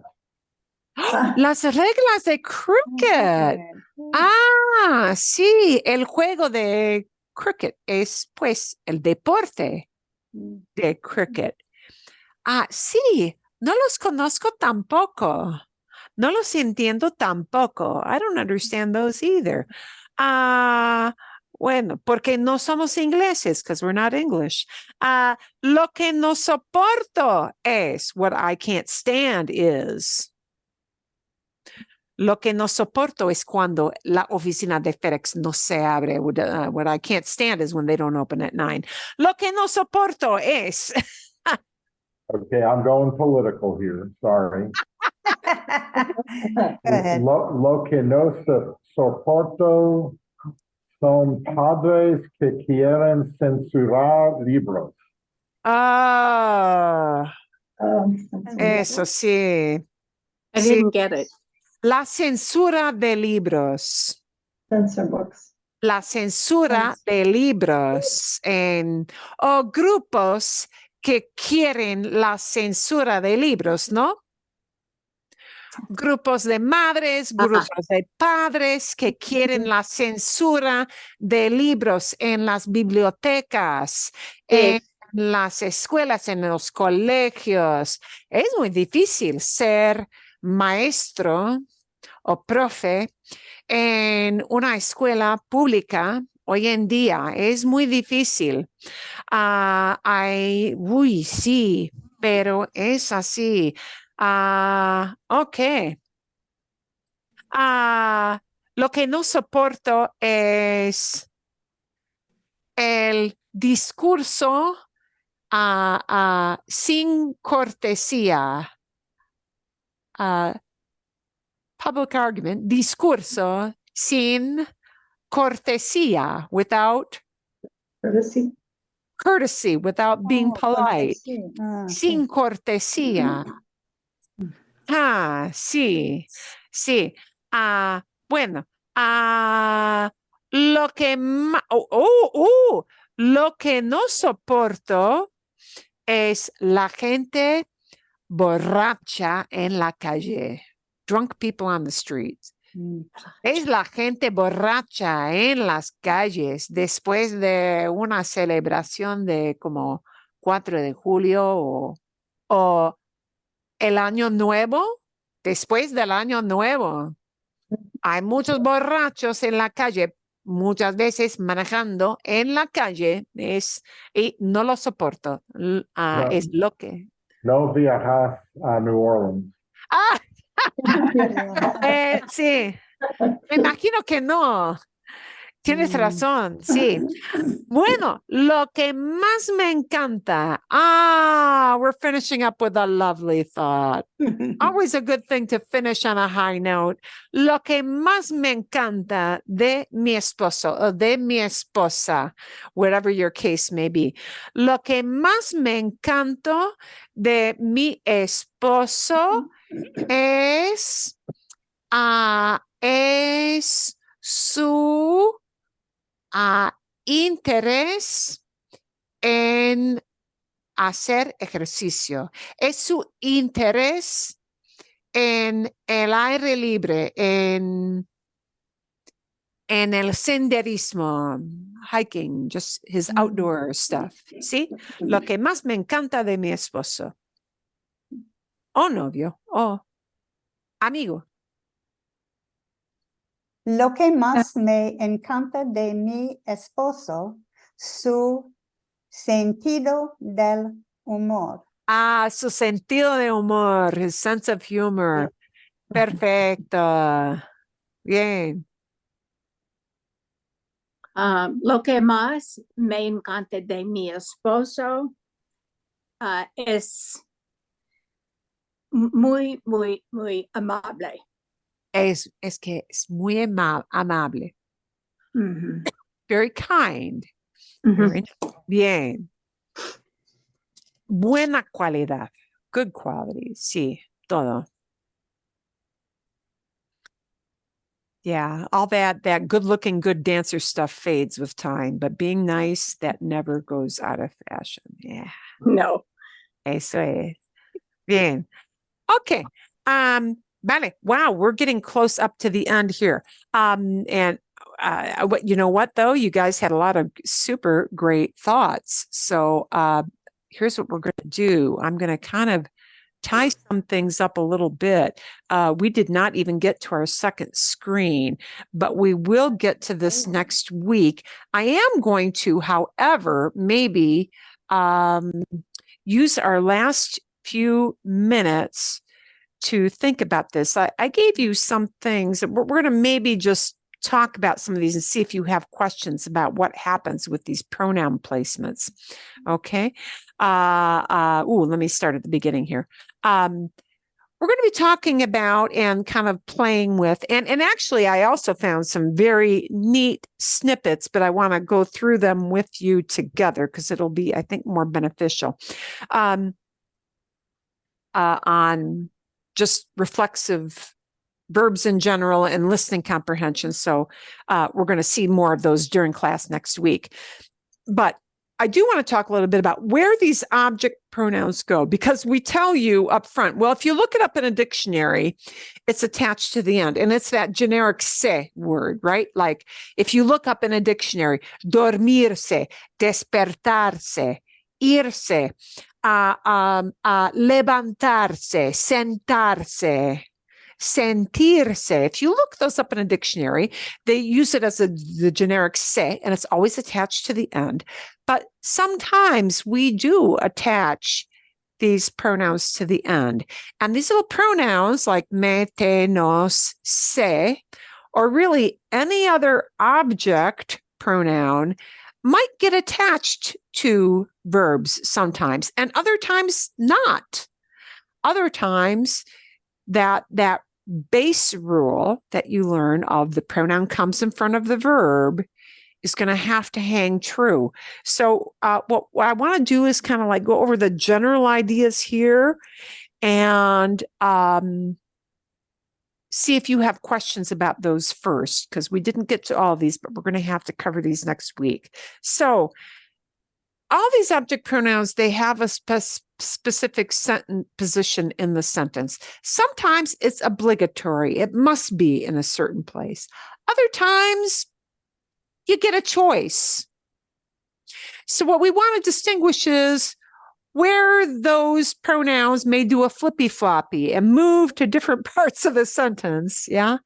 Speaker 1: Las reglas de cricket. Sí, el juego de cricket es pues el deporte de cricket. Sí, no los conozco tampoco. No los entiendo tampoco. I don't understand those either. Bueno, porque no somos ingleses, because we're not English. Lo que no soporto es, what I can't stand is. Lo que no soporto es cuando la oficina de FedEx no se abre. What I can't stand is when they don't open at 9. Lo que no soporto es.
Speaker 7: Okay, I'm going political here. Sorry.
Speaker 10: Go ahead.
Speaker 7: Lo que no soporto son padres que quieren censurar libros.
Speaker 1: Eso sí.
Speaker 9: I didn't get it.
Speaker 1: La censura de libros.
Speaker 12: Censor books.
Speaker 1: La censura de libros o grupos que quieren la censura de libros, ¿no? Grupos de madres, grupos de padres que quieren la censura de libros en las bibliotecas, en las escuelas, en los colegios. Es muy difícil ser maestro o profe en una escuela pública hoy en día es muy difícil. Sí, pero es así. Ok. Lo que no soporto es el discurso sin cortesía. Public argument, discurso sin cortesía, without courtesy, without being polite, sin cortesía. Sí, sí. Bueno, lo que lo que no soporto es la gente borracha en la calle. Drunk people on the streets. Es la gente borracha en las calles después de una celebración de como 4 de julio o el año nuevo. Después del año nuevo, hay muchos borrachos en la calle, muchas veces manejando en la calle, y no lo soporto. Es lo que...
Speaker 7: No viajas a New Orleans.
Speaker 1: Sí, me imagino que no. Tienes razón, sí. Bueno, lo que más me encanta. We're finishing up with a lovely thought. Always a good thing to finish on a high note. Lo que más me encanta de mi esposo o de mi esposa, whatever your case may be. Lo que más me encanta de mi esposo es su interés en hacer ejercicio. Es su interés en el aire libre, en el senderismo, hiking, just his outdoor stuff. ¿Sí? Lo que más me encanta de mi esposo. O novio, o amigo.
Speaker 10: Lo que más me encanta de mi esposo, su sentido del humor.
Speaker 1: Su sentido de humor, his sense of humor. Perfecto. Bien.
Speaker 9: Lo que más me encanta de mi esposo es muy, muy, muy amable.
Speaker 1: Es que es muy amable. Very kind. Bien. Buena cualidad. Good quality. Sí, todo. Yeah, all that good looking, good dancer stuff fades with time, but being nice, that never goes out of fashion. Yeah.
Speaker 9: No.
Speaker 1: Eso es. Bien. Okay. Vale. Wow, we're getting close up to the end here. And you know what though? You guys had a lot of super great thoughts. So here's what we're going to do. I'm going to kind of tie some things up a little bit. We did not even get to our second screen, but we will get to this next week. I am going to, however, maybe use our last few minutes to think about this. I gave you some things. We're going to maybe just talk about some of these and see if you have questions about what happens with these pronoun placements. Okay. Let me start at the beginning here. We're going to be talking about and kind of playing with, and actually I also found some very neat snippets, but I want to go through them with you together because it'll be, I think, more beneficial on just reflexive verbs in general and listening comprehension. So we're going to see more of those during class next week. But I do want to talk a little bit about where these object pronouns go, because we tell you up front, well, if you look it up in a dictionary, it's attached to the end, and it's that generic se word, right? Like if you look up in a dictionary, dormirse, despertarse, irse, levantarse, sentarse, sentirse. If you look those up in a dictionary, they use it as the generic se, and it's always attached to the end. But sometimes we do attach these pronouns to the end. And these little pronouns like me, te, nos, se, or really any other object pronoun might get attached to verbs sometimes, and other times not. Other times that base rule that you learn of the pronoun comes in front of the verb is going to hang true. So what I want to do is kind of like go over the general ideas here and see if you have questions about those first, because we didn't get to all these, but we're going to have to cover these next week. So all these object pronouns, they have a specific sentence position in the sentence. Sometimes it's obligatory. It must be in a certain place. Other times, you get a choice. So what we want to distinguish is where those pronouns may do a flippy-floppy and move to different parts of the sentence, yeah?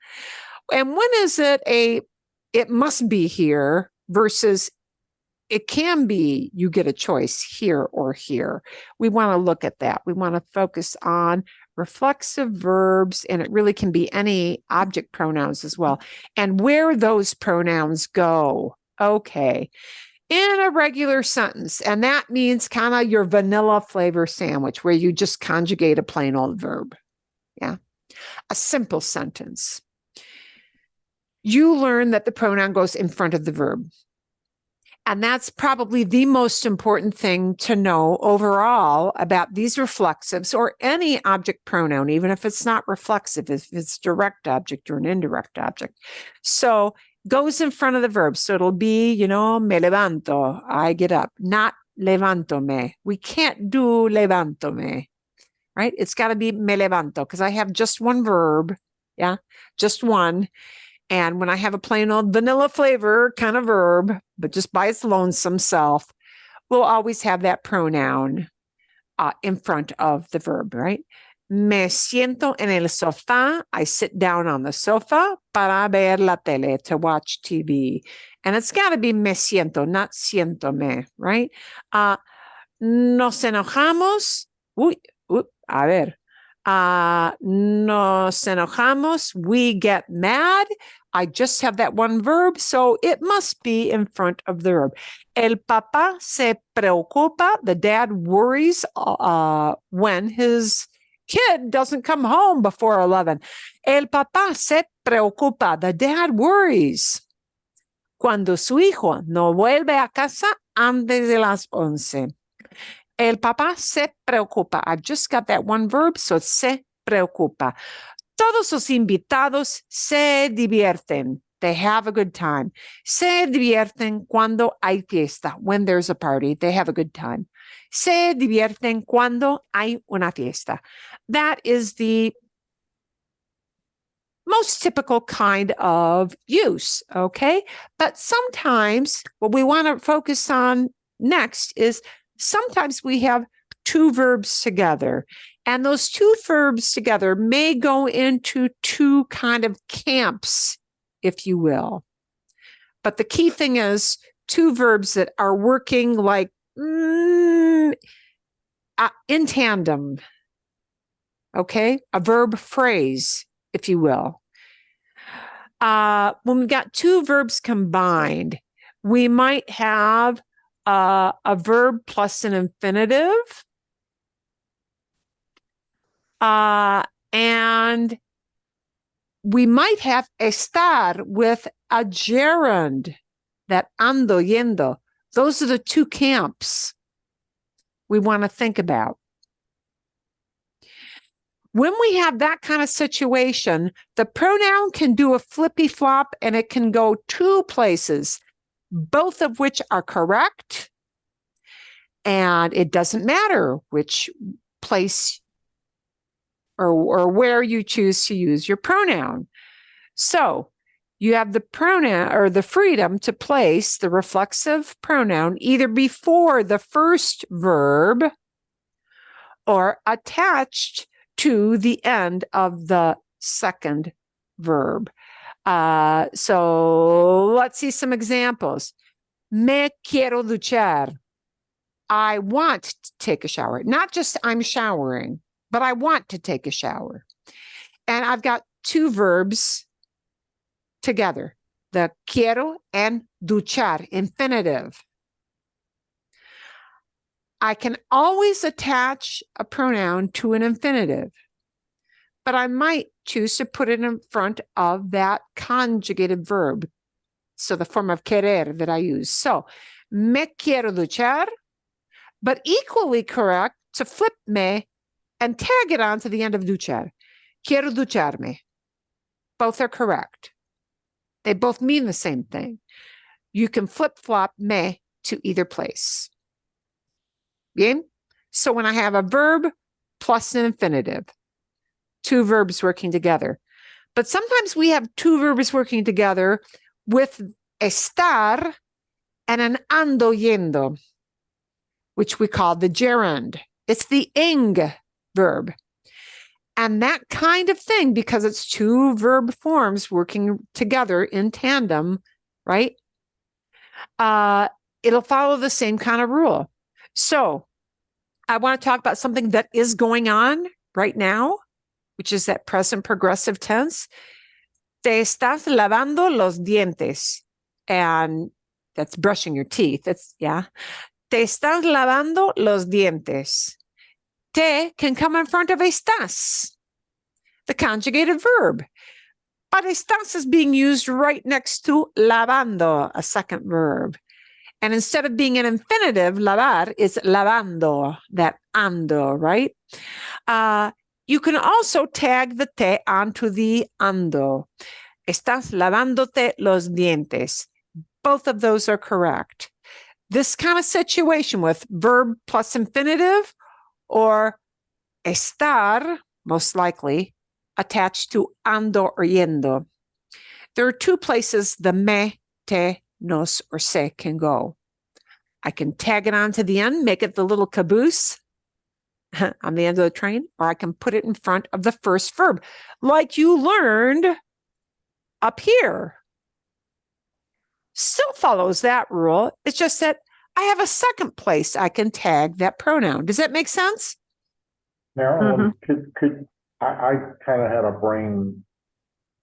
Speaker 1: And when is it it must be here versus it can be you get a choice here or here. We want to look at that. We want to focus on reflexive verbs, and it really can be any object pronouns as well, and where those pronouns go. Okay. In a regular sentence, and that means kind of your vanilla flavor sandwich where you just conjugate a plain old verb. Yeah. A simple sentence. You learn that the pronoun goes in front of the verb. And that's probably the most important thing to know overall about these reflexives or any object pronoun, even if it's not reflexive, if it's direct object or an indirect object. So goes in front of the verb. So it'll be, me levanto, I get up, not levantome. We can't do levantome, right? It's got to be me levanto because I have just one verb. Yeah, just one. And when I have a plain old vanilla flavor kind of verb, but just by its lonesome self, we'll always have that pronoun in front of the verb, right? Me siento en el sofá. I sit down on the sofa para ver la tele, to watch TV. And it's got to be me siento, not siéntome, right? Nos enojamos. A ver. Nos enojamos, we get mad. I just have that one verb, so it must be in front of the verb. El papá se preocupa. The dad worries when his kid doesn't come home before 11. El papá se preocupa. The dad worries cuando su hijo no vuelve a casa antes de las 11. El papá se preocupa. I've just got that one verb, so se preocupa. Todos los invitados se divierten. They have a good time. Se divierten cuando hay fiesta. When there's a party, they have a good time. Se divierten cuando hay una fiesta. That is the most typical kind of use, okay? But sometimes what we want to focus on next is sometimes we have two verbs together, and those two verbs together may go into two kind of camps, if you will. But the key thing is two verbs that are working like in tandem, okay? A verb phrase, if you will. When we've got two verbs combined, we might have a verb plus an infinitive, and we might have estar with a gerund, that ando, yendo. Those are the two camps we want to think about. When we have that kind of situation, the pronoun can do a flippy flop and it can go two places, both of which are correct. And it doesn't matter which place or where you choose to use your pronoun. So you have the pronoun or the freedom to place the reflexive pronoun either before the first verb or attached to the end of the second verb. So let's see some examples. Me quiero duchar. I want to take a shower. Not just I'm showering, but I want to take a shower. And I've got two verbs together, the quiero and duchar, infinitive. I can always attach a pronoun to an infinitive, but I might choose to put it in front of that conjugated verb. So the form of querer that I use. So, me quiero duchar, but equally correct to flip me and tag it on to the end of duchar. Quiero ducharme. Both are correct. They both mean the same thing. You can flip-flop me to either place. Bien? So when I have a verb plus an infinitive, two verbs working together. But sometimes we have two verbs working together with estar and an ando yendo, which we call the gerund. It's the ing verb. And that kind of thing, because it's two verb forms working together in tandem, right? It'll follow the same kind of rule. So I want to talk about something that is going on right now, which is that present progressive tense. Te estás lavando los dientes. And that's brushing your teeth. That's, yeah. Te estás lavando los dientes. Te can come in front of estás, the conjugated verb. But estás is being used right next to lavando, a second verb. And instead of being an infinitive, lavar is lavando, that ando, right? You can also tag the te onto the ando. Estás lavándote los dientes. Both of those are correct. This kind of situation with verb plus infinitive or estar, most likely, attached to ando or yendo. There are two places the me, te, nos, or se can go. I can tag it onto the end, make it the little caboose on the end of the train, or I can put it in front of the first verb, like you learned up here. Still follows that rule. It's just that I have a second place I can tag that pronoun. Does that make sense?
Speaker 7: Marilyn, I kind of had a brain,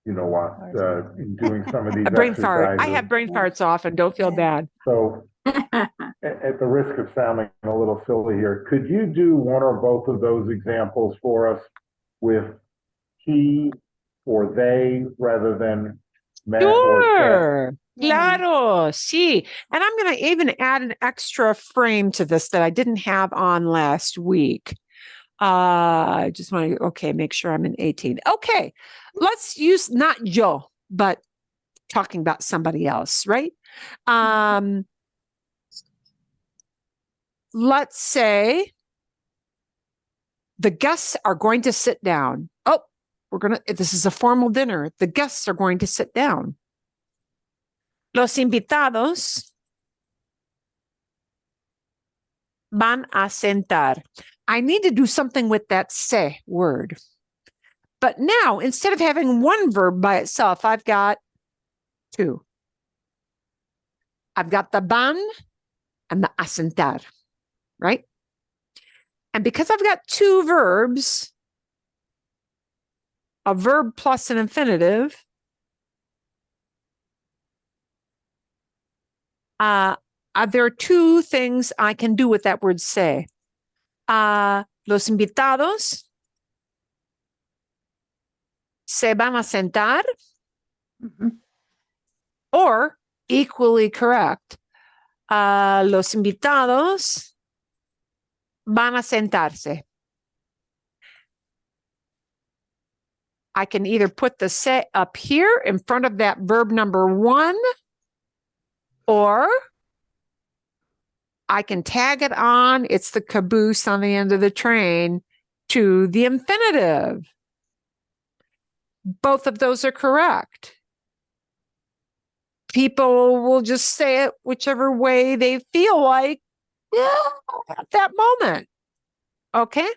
Speaker 7: doing some of these
Speaker 1: A brain fart. I
Speaker 7: exercises.
Speaker 1: have brain farts often. Don't feel bad.
Speaker 7: So at the risk of sounding a little silly here, could you do one or both of those examples for us with he or they rather than me or
Speaker 1: Sure. Claro, sí. And I'm going to even add an extra frame to this that I didn't have on last week. I just want to, make sure I'm in 18. Okay, let's use not yo, but talking about somebody else, right? Let's say the guests are going to sit down. Oh, this is a formal dinner. The guests are going to sit down. Los invitados van a sentar. I need to do something with that se word. But now, instead of having one verb by itself, I've got two. I've got the van and the asentar, right? And because I've got two verbs, a verb plus an infinitive, there are two things I can do with that word se. Los invitados se van a sentar, or equally correct, los invitados van a sentarse. I can either put the se up here in front of that verb number one, or I can tag it on, it's the caboose on the end of the train, to the infinitive. Both of those are correct. People will just say it whichever way they feel like at that moment. Okay?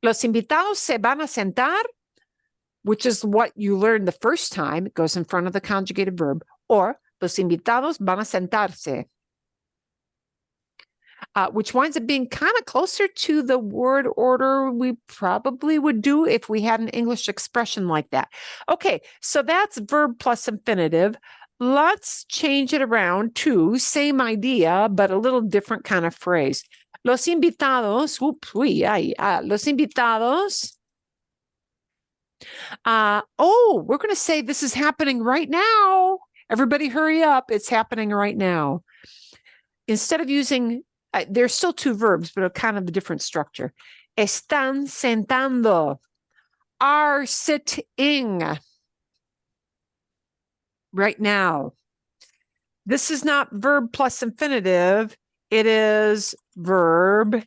Speaker 1: Los invitados se van a sentar. which is what you learned the first time. It goes in front of the conjugated verb. Or, los invitados van a sentarse. Which winds up being kind of closer to the word order we probably would do if we had an English expression like that. Okay, so that's verb plus infinitive. Let's change it around to same idea, but a little different kind of phrase. Los invitados, los invitados. We're going to say this is happening right now. Everybody hurry up. It's happening right now. Instead of using, there's still two verbs, but a kind of a different structure. Están sentando. Are sitting. Right now. This is not verb plus infinitive. It is verb.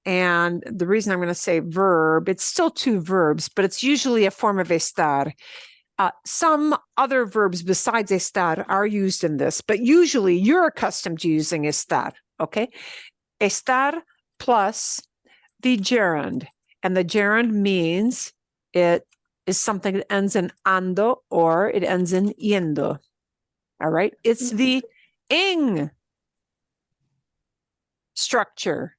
Speaker 1: And the reason I'm going to say verb, it's still two verbs, but it's usually a form of estar. Some other verbs besides estar are used in this, but usually you're accustomed to using estar, okay? Estar plus the gerund. And the gerund means it is something that ends in ando or it ends in yendo. All right? It's the ing structure.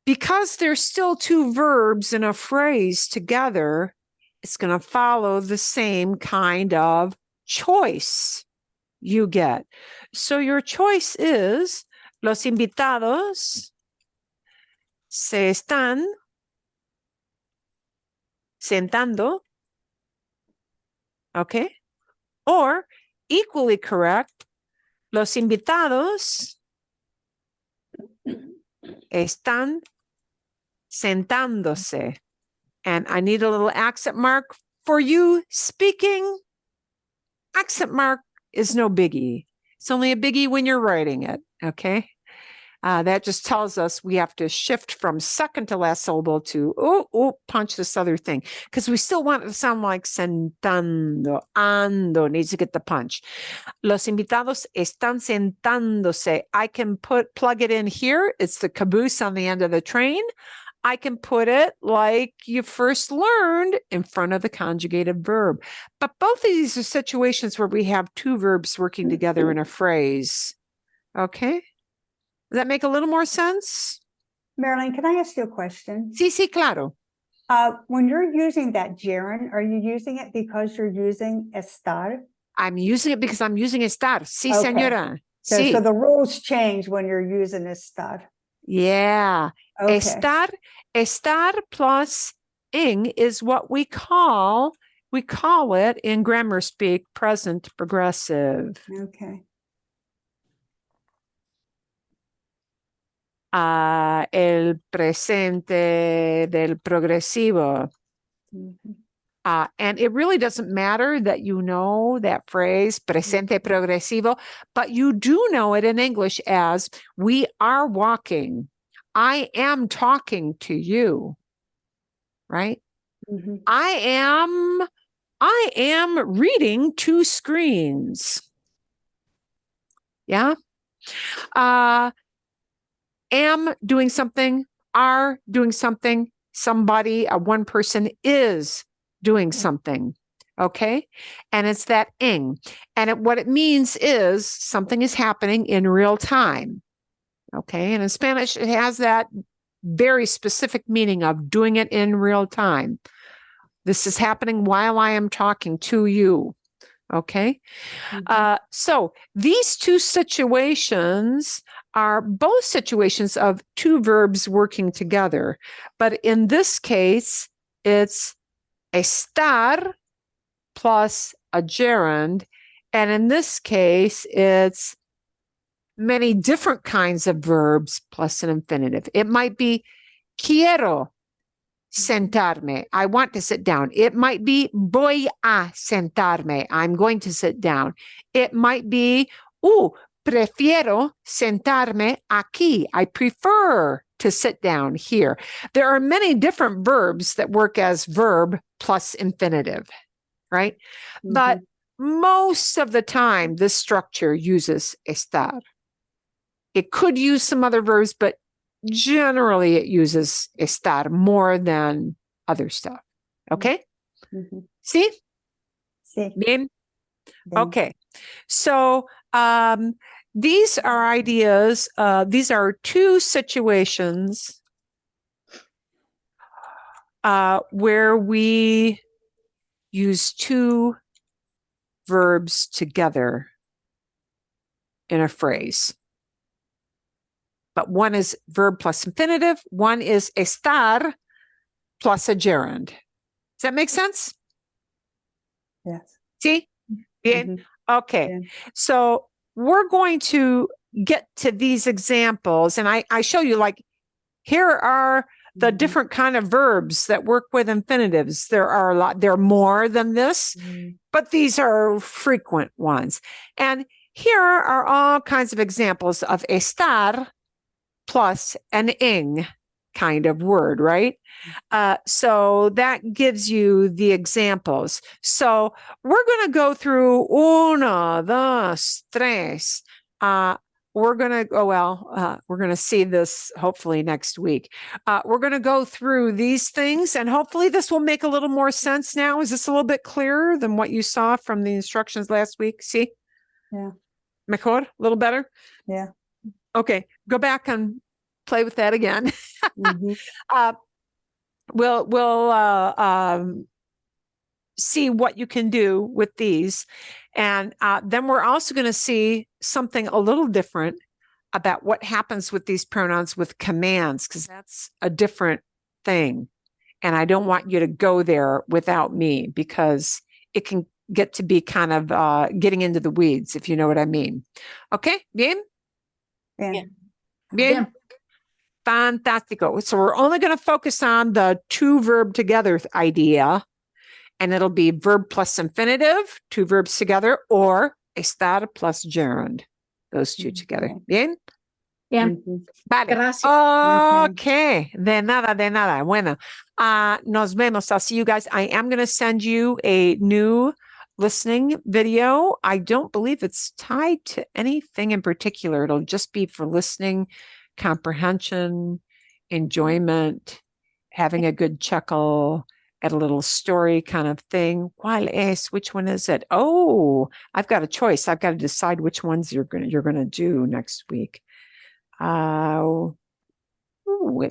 Speaker 1: Because there's still two verbs in a phrase together, it's going to follow the same kind of choice you get. So your choice is, los invitados se están sentando. Okay? Or, equally correct, los invitados están sentándose. And I need a little accent mark for you speaking. Accent mark is no biggie. It's only a biggie when you're writing it, okay? That just tells us we have to shift from second to last syllable to, punch this other thing. Because we still want it to sound like sentando, ando, needs to get the punch. Los invitados están sentándose. I can plug it in here. It's the caboose on the end of the train. I can put it like you first learned in front of the conjugated verb. But both of these are situations where we have two verbs working together in a phrase. Okay? Does that make a little more sense?
Speaker 10: Marilyn, can I ask you a question?
Speaker 1: Sí, claro.
Speaker 10: When you're using that gerund, are you using it because you're using estar?
Speaker 1: I'm using it because I'm using estar. Sí,
Speaker 10: Okay.
Speaker 1: señora.
Speaker 10: So,
Speaker 1: Sí.
Speaker 10: so the rules change when you're using estar.
Speaker 1: Yeah.
Speaker 10: Okay.
Speaker 1: Estar plus ing is what we call it in grammar speak present progressive.
Speaker 10: Okay.
Speaker 1: El presente del progresivo.
Speaker 10: Mm-hmm.
Speaker 1: And it really doesn't matter that you know that phrase, presente progresivo, but you do know it in English as we are walking. I am talking to you, right?
Speaker 10: Mm-hmm.
Speaker 1: I am reading two screens. Yeah. Am doing something, are doing something, somebody, one person is doing something. Okay. And it's that ing. And what it means is something is happening in real time. Okay. And in Spanish, it has that very specific meaning of doing it in real time. This is happening while I am talking to you. Okay.
Speaker 10: Mm-hmm.
Speaker 1: So these two situations are both situations of two verbs working together. But in this case, it's estar plus a gerund. And in this case, it's many different kinds of verbs plus an infinitive. It might be quiero sentarme. I want to sit down. It might be voy a sentarme. I'm going to sit down. It might be, prefiero sentarme aquí. I prefer to sit down here. There are many different verbs that work as verb plus infinitive, right? Mm-hmm. But most of the time, this structure uses estar. It could use some other verbs, but generally it uses estar more than other stuff. Okay?
Speaker 10: Ujú.
Speaker 1: ¿Sí?
Speaker 10: Sí.
Speaker 1: Bien.
Speaker 10: Bien.
Speaker 1: Okay. So these are ideas. These are two situations where we use two verbs together in a phrase. But one is verb plus infinitive. One is estar plus a gerund. Does that make sense?
Speaker 10: Yes.
Speaker 1: See? Bien.
Speaker 10: Mhm.
Speaker 1: Okay.
Speaker 10: Bien.
Speaker 1: So we're going to get to these examples. And I show you, like, here are the
Speaker 10: Mhm.
Speaker 1: different kind of verbs that work with infinitives. There are a lot, there are more than this, but these are frequent ones. And here are all kinds of examples of estar plus an ing kind of word, right? So that gives you the examples. So we're going to go through uno, dos, tres. We're going to go, we're going to see this hopefully next week. We're going to go through these things, and hopefully this will make a little more sense now. Is this a little bit clearer than what you saw from the instructions last week? See?
Speaker 10: Yeah.
Speaker 1: Mejor? A little better?
Speaker 10: Yeah.
Speaker 1: Okay. Go back and play with that again.
Speaker 10: Mhm.
Speaker 1: We'll see what you can do with these. And then we're also going to see something a little different about what happens with these pronouns with commands, because that's a different thing. And I don't want you to go there without me, because it can get to be kind of getting into the weeds, if you know what I mean. Okay, bien?
Speaker 10: Bien.
Speaker 1: Bien. Fantastico. So we're only going to focus on the two verb together idea, and it'll be verb plus infinitive, two verbs together, or estar plus gerund, those two together. Bien?
Speaker 9: Bien.
Speaker 10: Mhm.
Speaker 1: Vale.
Speaker 9: Gracias.
Speaker 1: Okay. De nada, de nada. Bueno, nos vemos. I'll see you guys. I am going to send you a new listening video. I don't believe it's tied to anything in particular. It'll just be for listening, comprehension, enjoyment, having a good chuckle at a little story kind of thing. ¿Cuál es? Which one is it? Oh, I've got a choice. I've got to decide which ones you're gonna do next week. It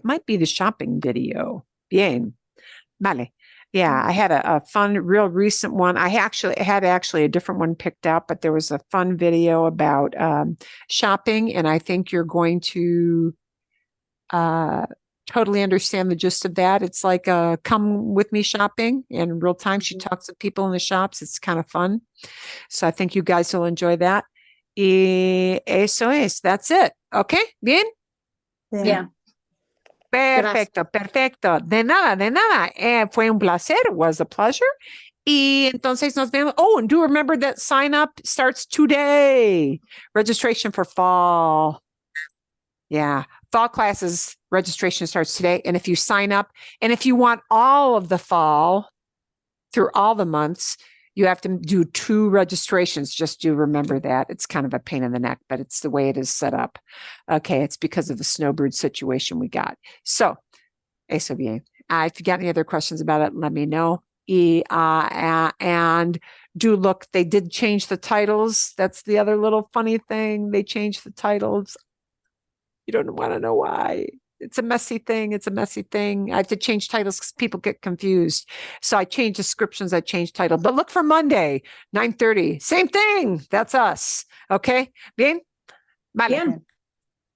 Speaker 1: might be the shopping video. Bien. Vale. Yeah, I had a fun, real recent one. I had a different one picked out, but there was a fun video about shopping, and I think you're going to totally understand the gist of that. It's like come with me shopping in real time. She talks to people in the shops. It's kind of fun. So I think you guys will enjoy that. Y eso es. That's it. Okay, bien.
Speaker 9: Bien.
Speaker 1: Perfecto, perfecto. De nada, de nada. Fue un placer. It was a pleasure. Y entonces nos vemos. Oh, and do remember that sign up starts today. Registration for fall. Yeah. Fall classes registration starts today. And if you sign up, and if you want all of the fall through all the months, you have to do 2 registrations. Just do remember that. It's kind of a pain in the neck, but it's the way it is set up. Okay. It's because of the snowbird situation we got. So, eso bien. If you got any other questions about it, let me know. And do look, they did change the titles. That's the other little funny thing. They changed the titles. You don't want to know why. It's a messy thing. It's a messy thing. I have to change titles because people get confused. So I change descriptions. I change title. But look for Monday, 9:30. Same thing. That's us. Okay? Bien? Vale.
Speaker 9: Bien.